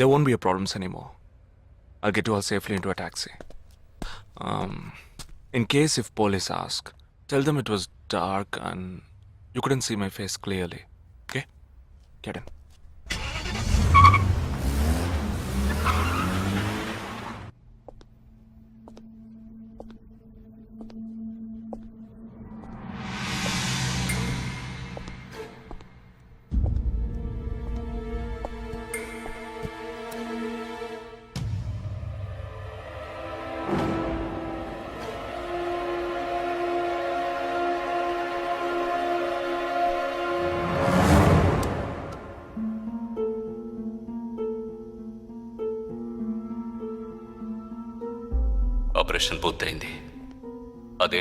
There won't be a problems anymore. I'll get you all safely into a taxi. In case if police ask, tell them it was dark and you couldn't see my face clearly. Okay? Get in. Operation పూర్తయింది.